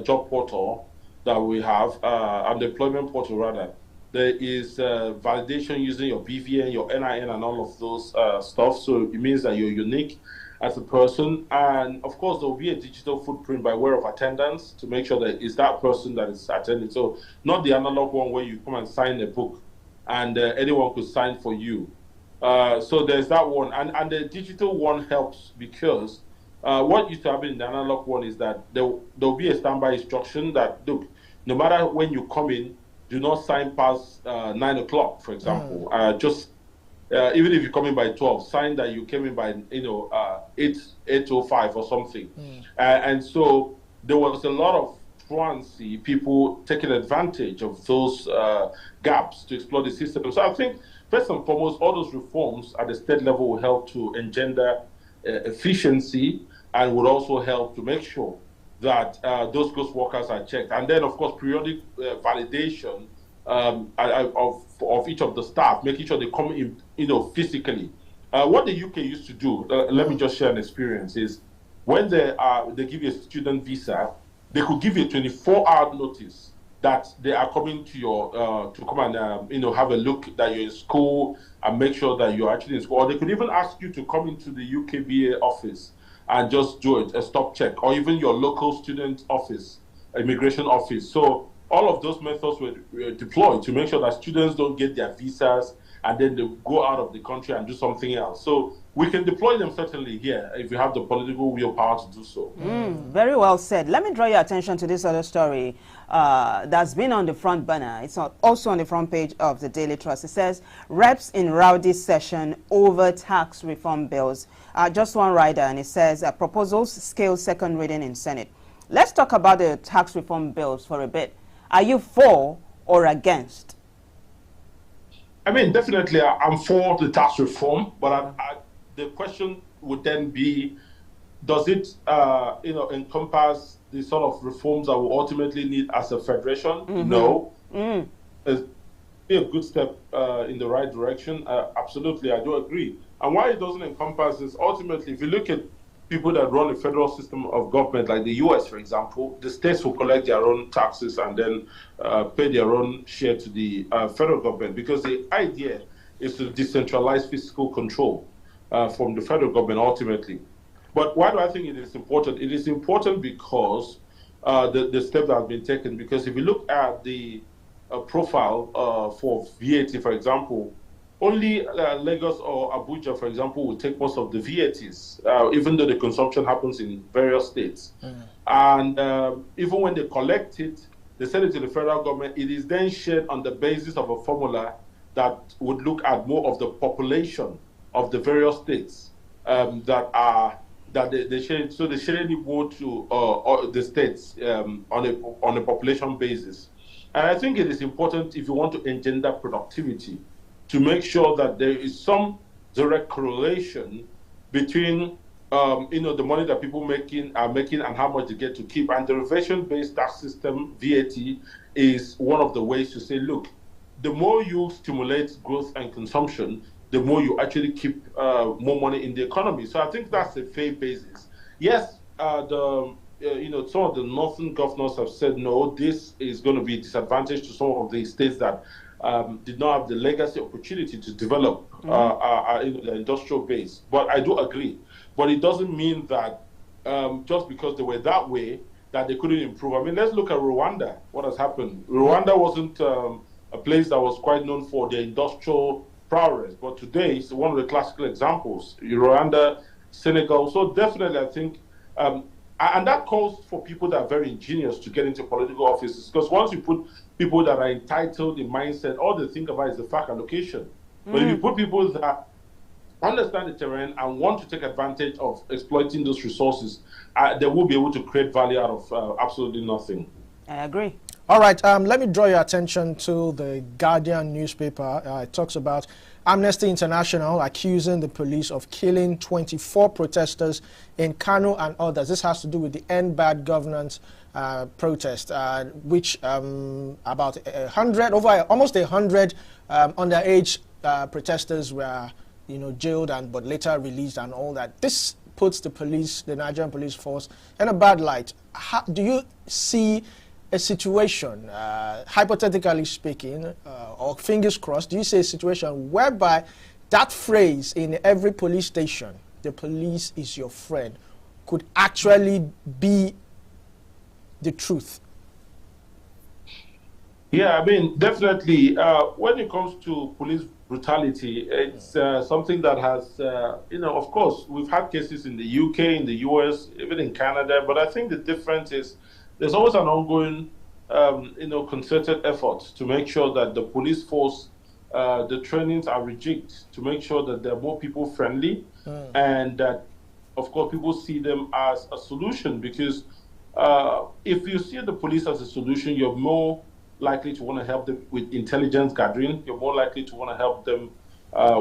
job portal that we have, and deployment portal rather, there is validation using your BVN, your NIN, and all of those stuff. So it means that you're unique as a person. And of course, there will be a digital footprint by way of attendance to make sure that it's that person that is attending. So not the analog one where you come and sign a book and anyone could sign for you. So there's that one. And the digital one helps because what used to happen in the analog one is that there'll be a standby instruction that, look, no matter when you come in, do not sign past 9 o'clock, for example. Even if you come in by 12, sign that you came in by 8:05 or something. And so there was a lot of truancy, people taking advantage of those gaps to exploit the system. So I think first and foremost, all those reforms at the state level will help to engender efficiency and would also help to make sure that those ghost workers are checked. And then, of course, periodic validation of each of the staff, making sure they come in, physically. What the UK used to do, let me just share an experience, is when they give you a student visa, they could give you a 24-hour notice that they are coming to to come and have a look that you're in school and make sure that you're actually in school. Or they could even ask you to come into the UKVA office and just do a stop check, or even your local student office, immigration office. So all of those methods were deployed to make sure that students don't get their visas and then they go out of the country and do something else. So we can deploy them certainly here if you have the political willpower to do so. Very well said. Let me draw your attention to this other story that's been on the front burner. It's also on the front page of the Daily Trust. It says, reps in rowdy session over tax reform bills. Just one rider, and it says, proposals scale second reading in Senate. Let's talk about the tax reform bills for a bit. Are you for or against? I mean, definitely I'm for the tax reform, but the question would then be, does it, encompass the sort of reforms that we ultimately need as a federation? No. It's a good step in the right direction. Absolutely, I do agree. And why it doesn't encompass is ultimately, if you look at people that run a federal system of government, like the US, for example, the states will collect their own taxes and then pay their own share to the federal government, because the idea is to decentralize fiscal control from the federal government ultimately. But why do I think it is important? It is important because the step that has been taken, because if you look at the profile for VAT, for example, only Lagos or Abuja, for example, will take most of the VATs, even though the consumption happens in various states. And even when they collect it, they send it to the federal government. It is then shared on the basis of a formula that would look at more of the population of the various states that they share. So they share it more to the states on a population basis. And I think it is important, if you want to engender productivity, to make sure that there is some direct correlation between the money that people are making and how much they get to keep. And the reversion-based tax system, VAT, is one of the ways to say, look, the more you stimulate growth and consumption, the more you actually keep more money in the economy. So I think that's a fair basis. Yes, some of the northern governors have said, no, this is going to be a disadvantage to some of the states that did not have the legacy opportunity to develop the industrial base. But I do agree. But it doesn't mean that just because they were that way, that they couldn't improve. I mean, let's look at Rwanda. What has happened? Rwanda wasn't a place that was quite known for their industrial prowess, but today it's one of the classical examples. Rwanda, Senegal. So definitely, I think, and that calls for people that are very ingenious to get into political offices, because once you put people that are entitled in mindset, all they think about is the fact allocation. But if you put people that understand the terrain and want to take advantage of exploiting those resources, they will be able to create value out of absolutely nothing. I agree. All right, let me draw your attention to the Guardian newspaper. It talks about Amnesty International accusing the police of killing 24 protesters in Kano and others. This has to do with the End Bad Governance protest, which about 100, almost 100 underage protesters were, jailed but later released and all that. This puts the Nigerian police force in a bad light. How do you see a situation, hypothetically speaking, or fingers crossed, do you see a situation whereby that phrase in every police station, the police is your friend, could actually be the truth? Yeah, I mean, definitely. When it comes to police brutality, it's something that has, of course, we've had cases in the UK, in the US, even in Canada, but I think the difference is there's always an ongoing, concerted effort to make sure that the police force, the trainings are rejigged to make sure that they're more people friendly and that, of course, people see them as a solution, because if you see the police as a solution, you're more likely to want to help them with intelligence gathering. You're more likely to want to help them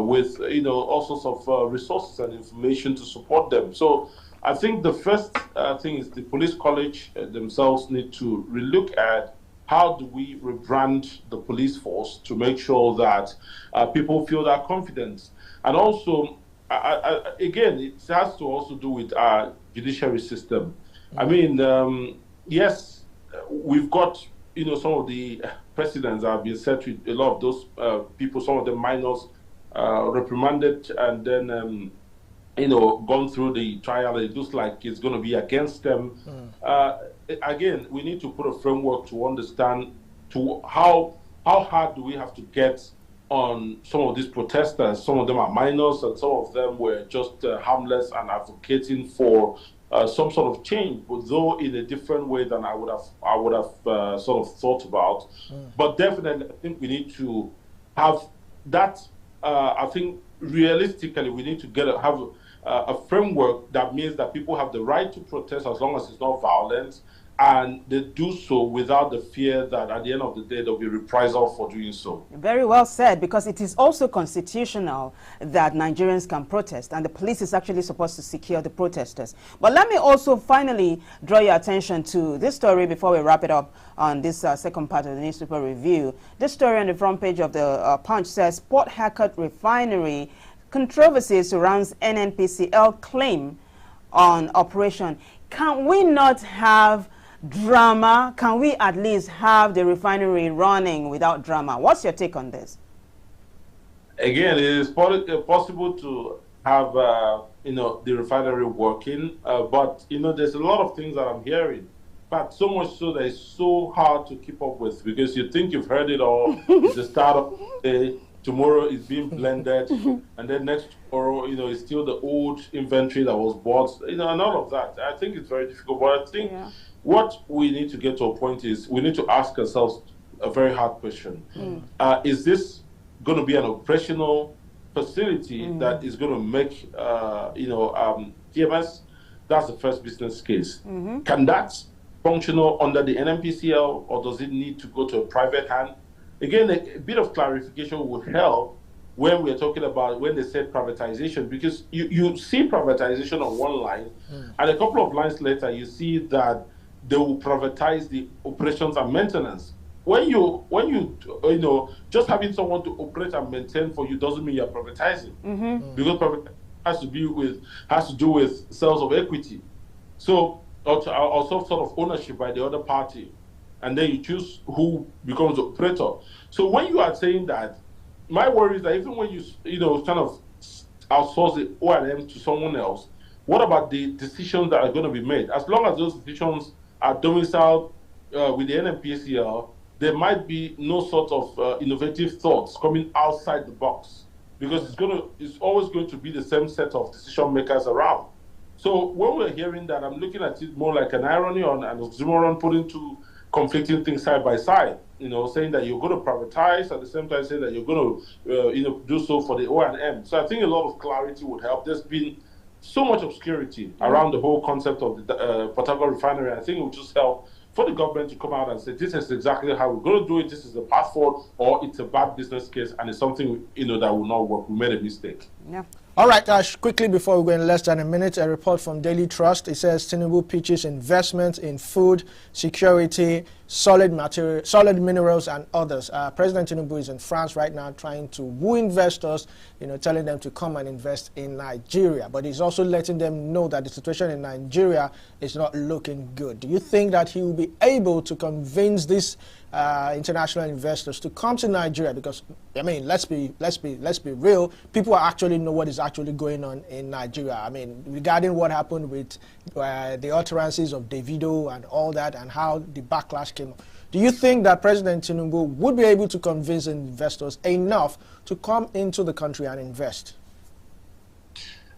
with, all sorts of resources and information to support them. So I think the first thing is the police college themselves need to relook at how do we rebrand the police force to make sure that people feel that confidence? And also, again, it has to also do with our judiciary system. I mean, yes, we've got, some of the precedents that have been set with a lot of those people, some of the minors reprimanded and then, gone through the trial. It looks like it's going to be against them. Again, we need to put a framework to understand how hard do we have to get on some of these protesters. Some of them are minors, and some of them were just harmless and advocating for some sort of change, but though in a different way than I would have sort of thought about. But definitely, I think we need to have that. I think realistically, we need to have a framework that means that people have the right to protest as long as it's not violent, and they do so without the fear that at the end of the day there'll be reprisal for doing so. Very well said, because it is also constitutional that Nigerians can protest, and the police is actually supposed to secure the protesters. But let me also finally draw your attention to this story before we wrap it up on this second part of the newspaper review. This story on the front page of the Punch says, Port Harcourt Refinery controversy surrounds NNPCL claim on operation. Can we not have drama? Can we at least have the refinery running without drama? What's your take on this? Again, it is possible to have the refinery working, but there's a lot of things that I'm hearing, but so much so that it's so hard to keep up with, because you think you've heard it all. It's the start of the day. Tomorrow is being blended, and then next tomorrow, it's still the old inventory that was bought, and all of that. I think it's very difficult, but I think what we need to get to a point is we need to ask ourselves a very hard question. Is this going to be an operational facility that is going to make, TMS? That's the first business case. Can that functional under the NNPCL, or does it need to go to a private hand? Again, a bit of clarification would help when we're talking about when they said privatization, because you see privatization on one line, and a couple of lines later, you see that they will privatize the operations and maintenance. When you just having someone to operate and maintain for you doesn't mean you're privatizing, because privatization has to do with sales of equity, so also sort of ownership by the other party. And then you choose who becomes the operator. So when you are saying that, my worry is that even when you kind of outsource the O&M to someone else, what about the decisions that are going to be made? As long as those decisions are domiciled with the NNPCL, there might be no sort of innovative thoughts coming outside the box, because it's always going to be the same set of decision makers around. So when we're hearing that, I'm looking at it more like an irony or an oxymoron, putting two conflicting things side by side, saying that you're going to privatize, at the same time saying that you're going to, do so for the O&M. So I think a lot of clarity would help. There's been so much obscurity around the whole concept of the Port Harcourt refinery. I think it would just help for the government to come out and say, this is exactly how we're going to do it, this is the path forward, or it's a bad business case and it's something, that will not work. We made a mistake. Yeah. All right, quickly before we go in less than a minute, a report from Daily Trust. It says Tinubu pitches investment in food, security, solid minerals, and others. President Tinubu is in France right now trying to woo investors, telling them to come and invest in Nigeria. But he's also letting them know that the situation in Nigeria is not looking good. Do you think that he will be able to convince these international investors to come to Nigeria? Because I mean, let's be real. People actually know what is actually going on in Nigeria. I mean, regarding what happened with the utterances of Davido and all that, and how the backlash came. Do you think that President Tinubu would be able to convince investors enough to come into the country and invest?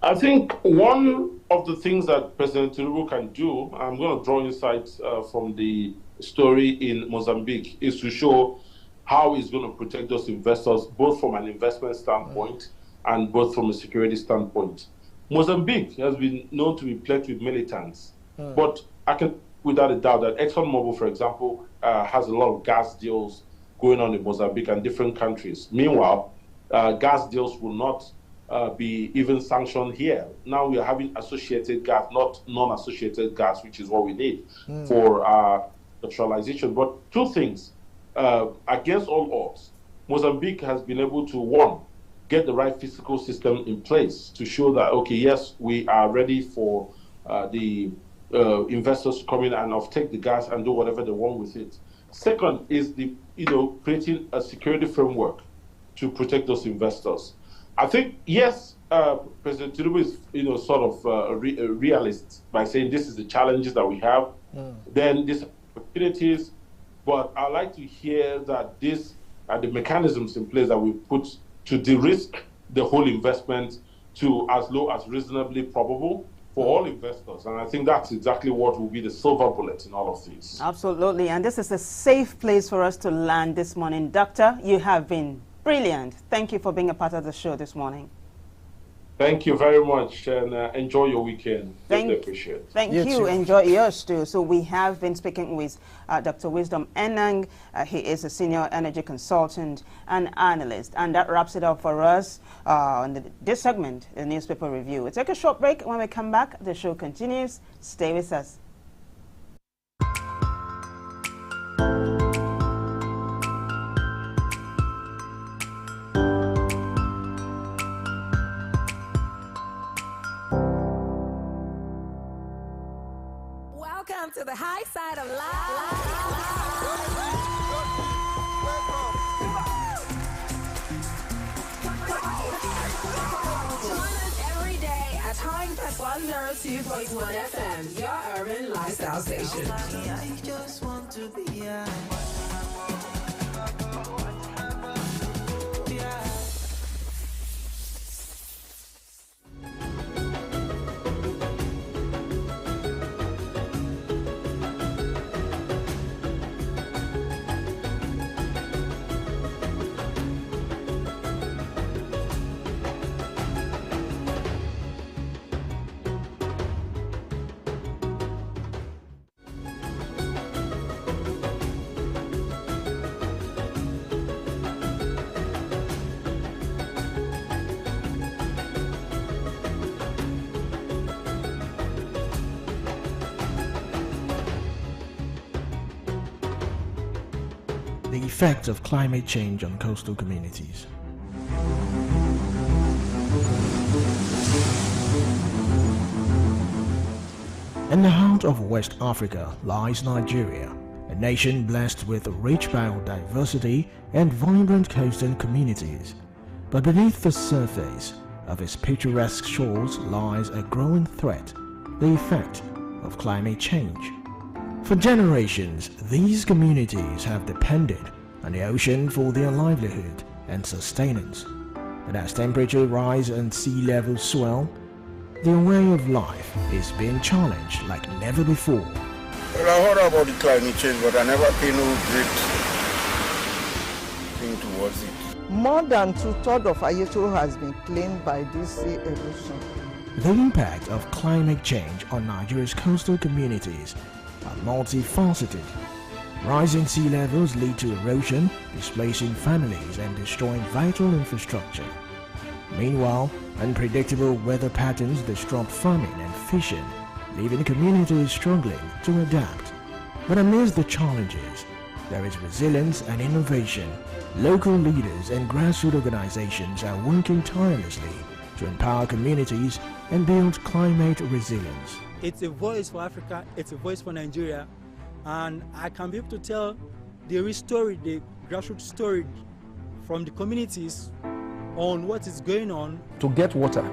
I think one of the things that President Tinubu can do, I'm going to draw insights from the story in Mozambique, is to show how he's going to protect those investors, both from an investment standpoint and both from a security standpoint. Mozambique has been known to be plagued with militants, but I can, without a doubt, that ExxonMobil, for example, has a lot of gas deals going on in Mozambique and different countries. Meanwhile, gas deals will not be even sanctioned here. Now we are having associated gas, not non-associated gas, which is what we need for industrialization. But two things, against all odds, Mozambique has been able to, one, get the right fiscal system in place to show that, okay, yes, we are ready for the investors to come in and take the gas and do whatever they want with it. Second is creating a security framework to protect those investors. I think, yes, President Tinubu is, sort of a realist by saying this is the challenges that we have, then these opportunities, but I'd like to hear that these are the mechanisms in place that we put to de-risk the whole investment to as low as reasonably probable for all investors. And I think that's exactly what will be the silver bullet in all of this. Absolutely. And this is a safe place for us to land this morning. Doctor, you have been brilliant. Thank you for being a part of the show this morning. Thank you very much, and enjoy your weekend. Appreciate it. Thank you. Enjoy yours too. So we have been speaking with Dr. Wisdom Enang. He is a senior energy consultant and analyst. And that wraps it up for us on this segment, the newspaper review. We'll take a short break. When we come back, the show continues. Stay with us. Welcome to the high side of life. Join us every day at Time Tech 102.1 FM, your urban lifestyle station. I just want to be The effects of climate change on coastal communities. In the heart of West Africa lies Nigeria, a nation blessed with rich biodiversity and vibrant coastal communities. But beneath the surface of its picturesque shores lies a growing threat, the effect of climate change. For generations, these communities have depended on the ocean for their livelihood and sustenance. But as temperature rise and sea levels swell, their way of life is being challenged like never before. Well, I heard about the climate change, but I never paid no great thing towards it. More than 2/3 of Ayeto has been claimed by this sea erosion. The impact of climate change on Nigeria's coastal communities are multifaceted. Rising sea levels lead to erosion, displacing families and destroying vital infrastructure. Meanwhile, unpredictable weather patterns disrupt farming and fishing, leaving communities struggling to adapt. But amidst the challenges, there is resilience and innovation. Local leaders and grassroots organizations are working tirelessly to empower communities and build climate resilience. It's a voice for Africa, it's a voice for Nigeria, and I can be able to tell the real story, the grassroots story from the communities on what is going on. To get water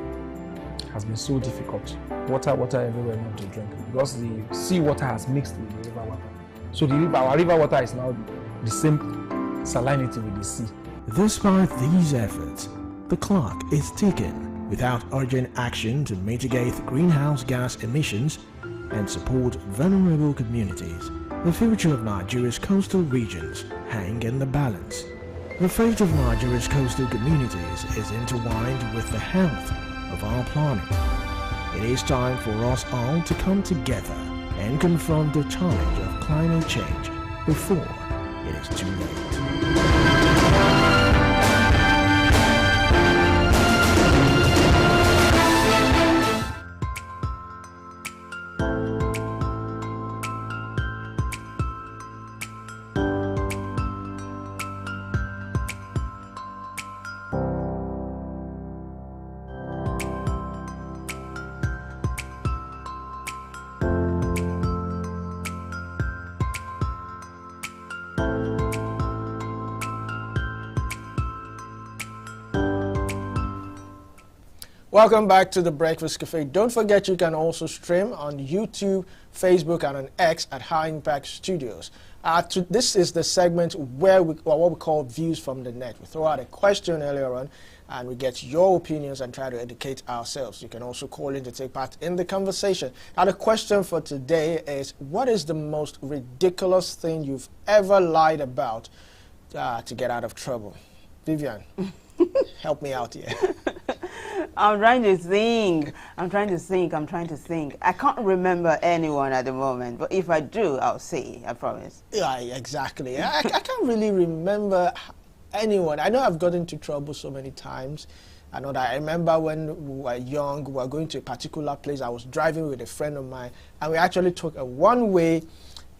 has been so difficult. Water everywhere we want to drink, because the sea water has mixed with the river water. So our river water is now the same salinity with the sea. Despite these efforts, the clock is ticking. Without urgent action to mitigate greenhouse gas emissions and support vulnerable communities, the future of Nigeria's coastal regions hang in the balance. The fate of Nigeria's coastal communities is intertwined with the health of our planet. It is time for us all to come together and confront the challenge of climate change before it is too late. Welcome back to the Breakfast Cafe. Don't forget you can also stream on YouTube, Facebook, and on X at High Impact Studios. This is the segment where what we call Views from the Net. We throw out a question earlier on, and we get your opinions and try to educate ourselves. You can also call in to take part in the conversation. Now, the question for today is, what is the most ridiculous thing you've ever lied about to get out of trouble? Vivian, help me out here. I'm trying to think. I can't remember anyone at the moment, but if I do, I'll say, I promise. Yeah, exactly. I can't really remember anyone. I know I've gotten into trouble so many times. I know that I remember when we were young, we were going to a particular place. I was driving with a friend of mine, and we actually took a one-way,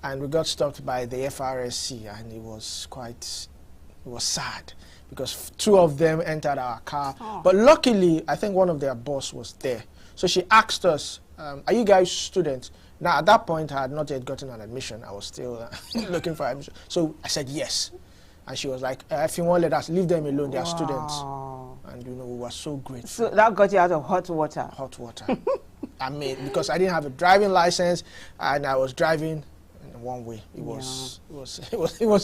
and we got stopped by the FRSC, and it was sad, because two of them entered our car. Oh. But luckily, I think one of their boss was there. So she asked us, are you guys students? Now, at that point, I had not yet gotten an admission. I was still looking for admission. So I said yes. And she was like, if you won't let us, leave them alone. They are students. And, you know, we were so grateful. So that got you out of hot water? Hot water. I mean, because I didn't have a driving license, and I was driving one way. It was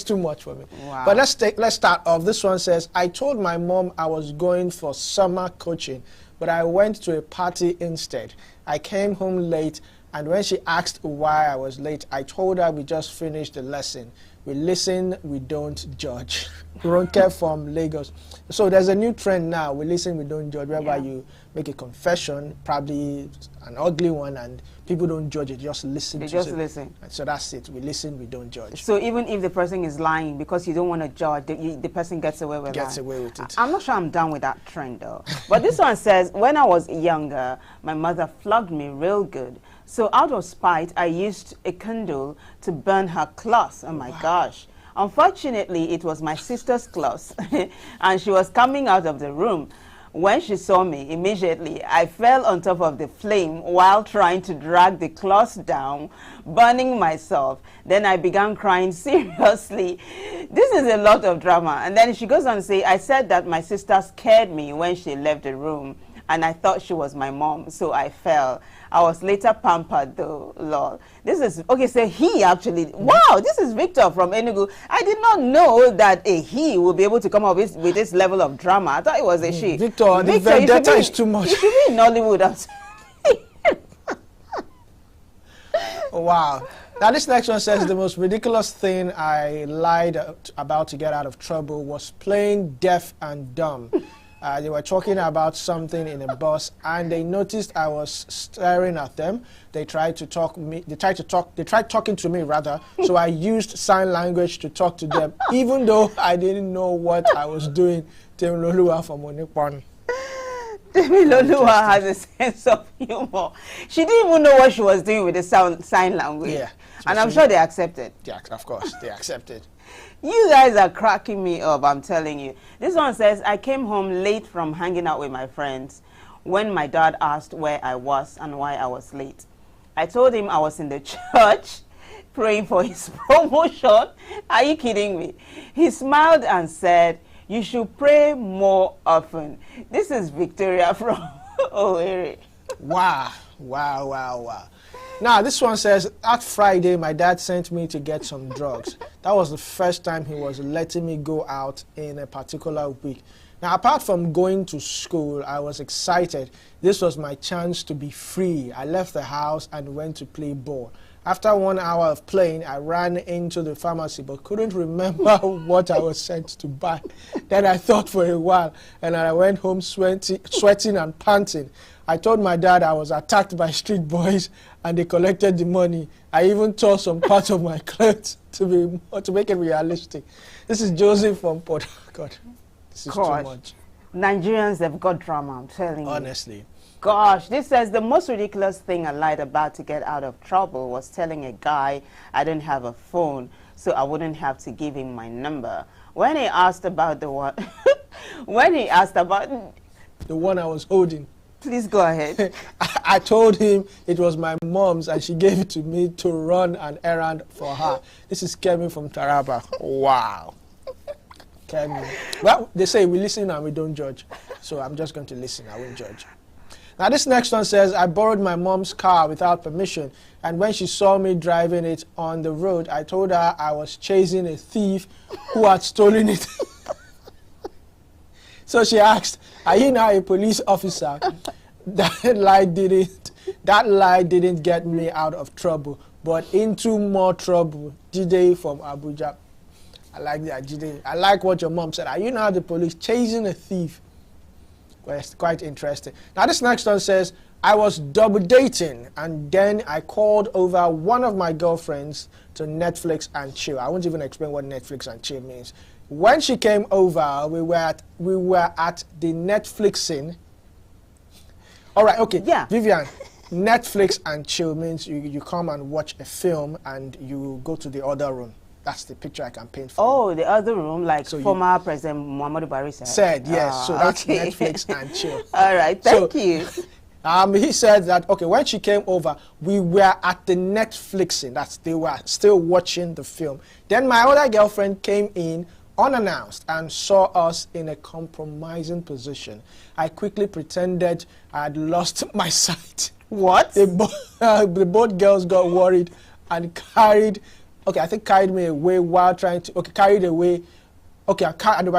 too much for me. Wow. But let's start off. This one says, I told my mom I was going for summer coaching, but I went to a party instead. I came home late, and when she asked why I was late, I told her we just finished the lesson. We listen, we don't judge. Ronke from Lagos. So there's a new trend now. We listen, we don't judge, whereby you make a confession, probably an ugly one, and people don't judge it, just listen. They just listen. So that's it. We listen, we don't judge. So even if the person is lying, because you don't want to judge, the person gets away with it. I'm not sure I'm done with that trend though. But this one says, when I was younger, my mother flogged me real good. So out of spite, I used a candle to burn her cloth. Oh my gosh. Unfortunately, it was my sister's cloth, and she was coming out of the room. When she saw me, immediately I fell on top of the flame while trying to drag the cloth down, burning myself. Then I began crying seriously. This is a lot of drama. And then she goes on to say, I said that my sister scared me when she left the room, and I thought she was my mom, so I fell. I was later pampered though, lol. This is, okay, so he actually, wow, this is Victor from Enugu. I did not know that a he would be able to come up with this level of drama. I thought it was a she. Victor, the vendetta is too much. You should be in Nollywood. Wow. Now this next one says, the most ridiculous thing I lied about to get out of trouble was playing deaf and dumb. They were talking about something in a bus, and they noticed I was staring at them. They tried talking to me rather. So I used sign language to talk to them, even though I didn't know what I was doing. Temiloluwa from Onipon. Temiloluwa has a sense of humor. She didn't even know what she was doing with the sign language. Yeah, and I'm sure they accepted. Yeah, of course, they accepted. You guys are cracking me up, I'm telling you. This one says, I came home late from hanging out with my friends when my dad asked where I was and why I was late. I told him I was in the church praying for his promotion. Are you kidding me? He smiled and said, you should pray more often. This is Victoria from Owerri. Wow, wow, wow, wow. Now, this one says, that Friday, my dad sent me to get some drugs. That was the first time he was letting me go out in a particular week. Now, apart from going to school, I was excited. This was my chance to be free. I left the house and went to play ball. After 1 hour of playing, I ran into the pharmacy but couldn't remember what I was sent to buy. Then I thought for a while, and I went home sweating and panting. I told my dad I was attacked by street boys, and they collected the money. I even tore some parts of my clothes to make it realistic. This is Joseph from Port Harcourt. This is too much. Nigerians have got drama, I'm telling you. Honestly. Gosh, this says the most ridiculous thing I lied about to get out of trouble was telling a guy I didn't have a phone, so I wouldn't have to give him my number. When he asked about the one, the one I was holding. Please go ahead. I told him it was my mom's, and she gave it to me to run an errand for her. This is Kemi from Taraba. Wow. Kemi. Well, they say we listen and we don't judge. So I'm just going to listen. I won't judge. Now this next one says, I borrowed my mom's car without permission, and when she saw me driving it on the road, I told her I was chasing a thief who had stolen it. So she asked, are you now a police officer? That lie didn't get me out of trouble, but into more trouble. Jide from Abuja. I like that, Jide. I like what your mom said. Are you now the police chasing a thief? Well, it's quite interesting. Now this next one says, I was double dating and then I called over one of my girlfriends to Netflix and chill. I won't even explain what Netflix and chill means. When she came over, we were at the Netflixing. All right, okay. Yeah. Vivian, Netflix and chill means you come and watch a film and you go to the other room. That's the picture I can paint for you. Oh, the other room, like so former President Muhammadu Buhari said. Yes. So that's okay. Netflix and chill. All right, thank you. He said that, okay, when she came over, we were at the Netflixing. They were still watching the film. Then my other girlfriend came in unannounced and saw us in a compromising position. I quickly pretended I had lost my sight. What? The both girls got worried and carried me away while trying to, they were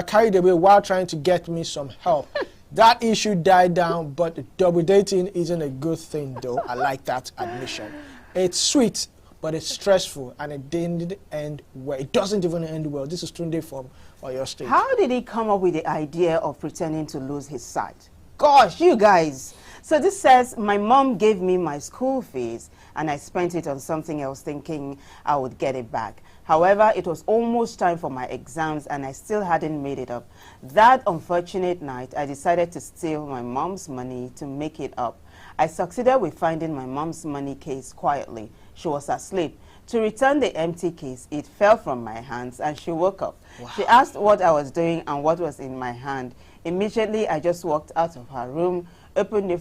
carried away while trying to get me some help. That issue died down, but double dating isn't a good thing though. I like that admission. It's sweet, but it's stressful, and it didn't end well. It doesn't even end well. This is Tunde from Oyo State. How did he come up with the idea of pretending to lose his sight? Gosh, you guys. So this says, my mom gave me my school fees and I spent it on something else thinking I would get it back. However, it was almost time for my exams and I still hadn't made it up. That unfortunate night, I decided to steal my mom's money to make it up. I succeeded with finding my mom's money case quietly. She was asleep. To return the empty case, it fell from my hands and she woke up. Wow. She asked what I was doing and what was in my hand. Immediately, I just walked out of her room, opened the...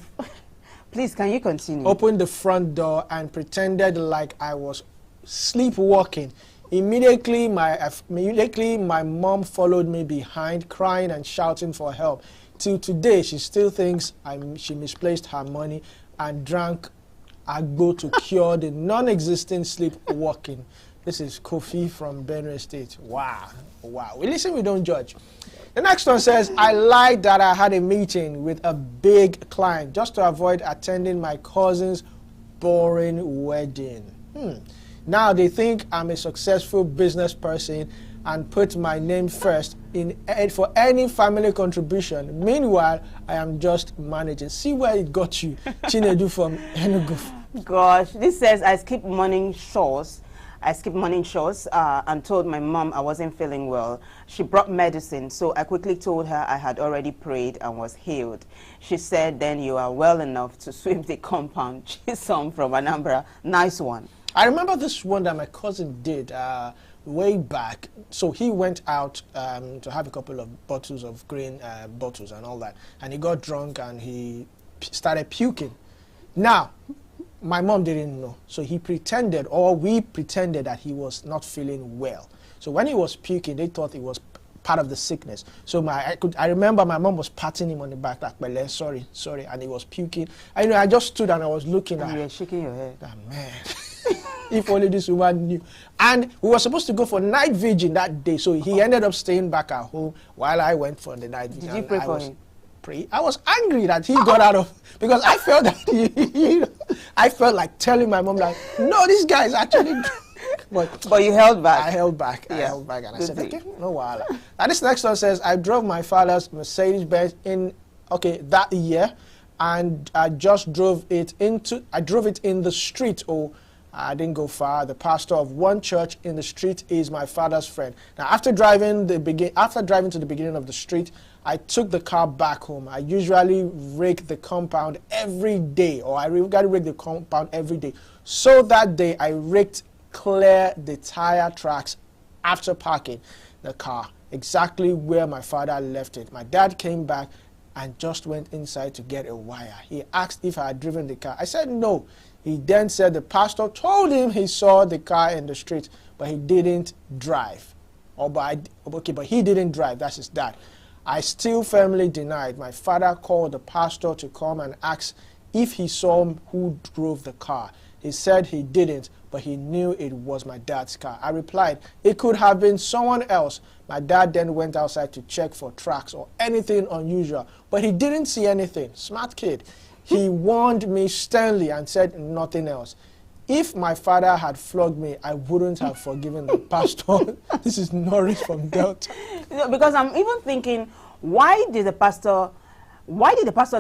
Please, can you continue? Opened the front door and pretended like I was sleepwalking. Immediately, my mom followed me behind, crying and shouting for help. Till today, she still thinks she misplaced her money and drank agbo to cure the non-existent sleepwalking. This is Kofi from Benue State. Wow. We listen, we don't judge. The next one says, I lied that I had a meeting with a big client just to avoid attending my cousin's boring wedding. Now they think I'm a successful business person and put my name first for any family contribution. Meanwhile, I am just managing. See where it got you. Chinedu from Enugu. Gosh, this says I skipped morning shows and told my mom I wasn't feeling well. She brought medicine, so I quickly told her I had already prayed and was healed. She said, then you are well enough to sweep the compound. Chisom from Anambra. Nice one. I remember this one that my cousin did way back. So he went out to have a couple of bottles of green bottles and all that. And he got drunk and he started puking. Now, my mom didn't know. So he pretended, or we pretended, that he was not feeling well. So when he was puking, they thought it was part of the sickness. So I remember my mom was patting him on the back, like, sorry, and he was puking. I just stood and I was looking at him. You were shaking your head. Oh, man. If only this woman knew. And we were supposed to go for night vigil that day. So he ended up staying back at home while I went for the night vigil. Did you pray for him? I was angry that he got out of, because I felt that I felt like telling my mom, like, no, this guy is actually but you held back. I held back. I held back, and I said, okay, no while. And this next one says, I drove my father's Mercedes-Benz that year, and I drove it in the street. I didn't go far. The pastor of one church in the street is my father's friend. Now, after driving to the beginning of the street, I took the car back home. I usually rake the compound every day, or I gotta rake the compound every day. So that day, I raked clear the tire tracks after parking the car, exactly where my father left it. My dad came back and just went inside to get a wire. He asked if I had driven the car. I said no. He then said the pastor told him he saw the car in the street, but he didn't drive. But he didn't drive. That's his dad. I still firmly denied. My father called the pastor to come and ask if he saw who drove the car. He said he didn't, but he knew it was my dad's car. I replied, it could have been someone else. My dad then went outside to check for tracks or anything unusual, but he didn't see anything. Smart kid. He warned me sternly and said nothing else. If my father had flogged me, I wouldn't have forgiven the pastor. This is Norris from Delta. Because I'm even thinking, why did the pastor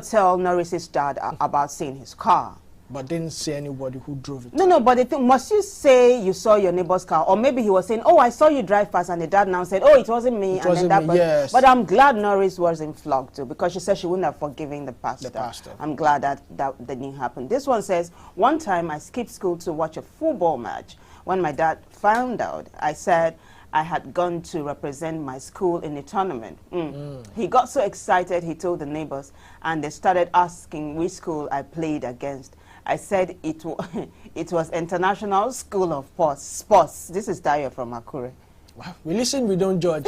tell Norris's dad about seeing his car? But didn't see anybody who drove it. No, but the thing, must you say you saw your neighbor's car? Or maybe he was saying, oh, I saw you drive past, and the dad now said, oh, it wasn't me. Yes. But I'm glad Norris wasn't flogged too, because she said she wouldn't have forgiven the pastor. I'm glad that didn't happen. This one says, one time I skipped school to watch a football match. When my dad found out, I said I had gone to represent my school in the tournament. He got so excited, he told the neighbors, and they started asking which school I played against. I said it was International School of Sports. This is Dayo from Akure. Wow. We listen, we don't judge.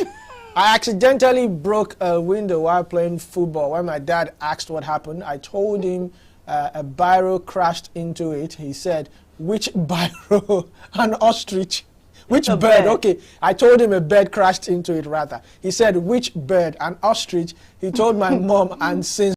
I accidentally broke a window while playing football. When my dad asked what happened, I told him a biro crashed into it. He said, which biro? An ostrich. Which bird? Okay, I told him a bird crashed into it rather. He said, which bird? An ostrich. He told my mom, and since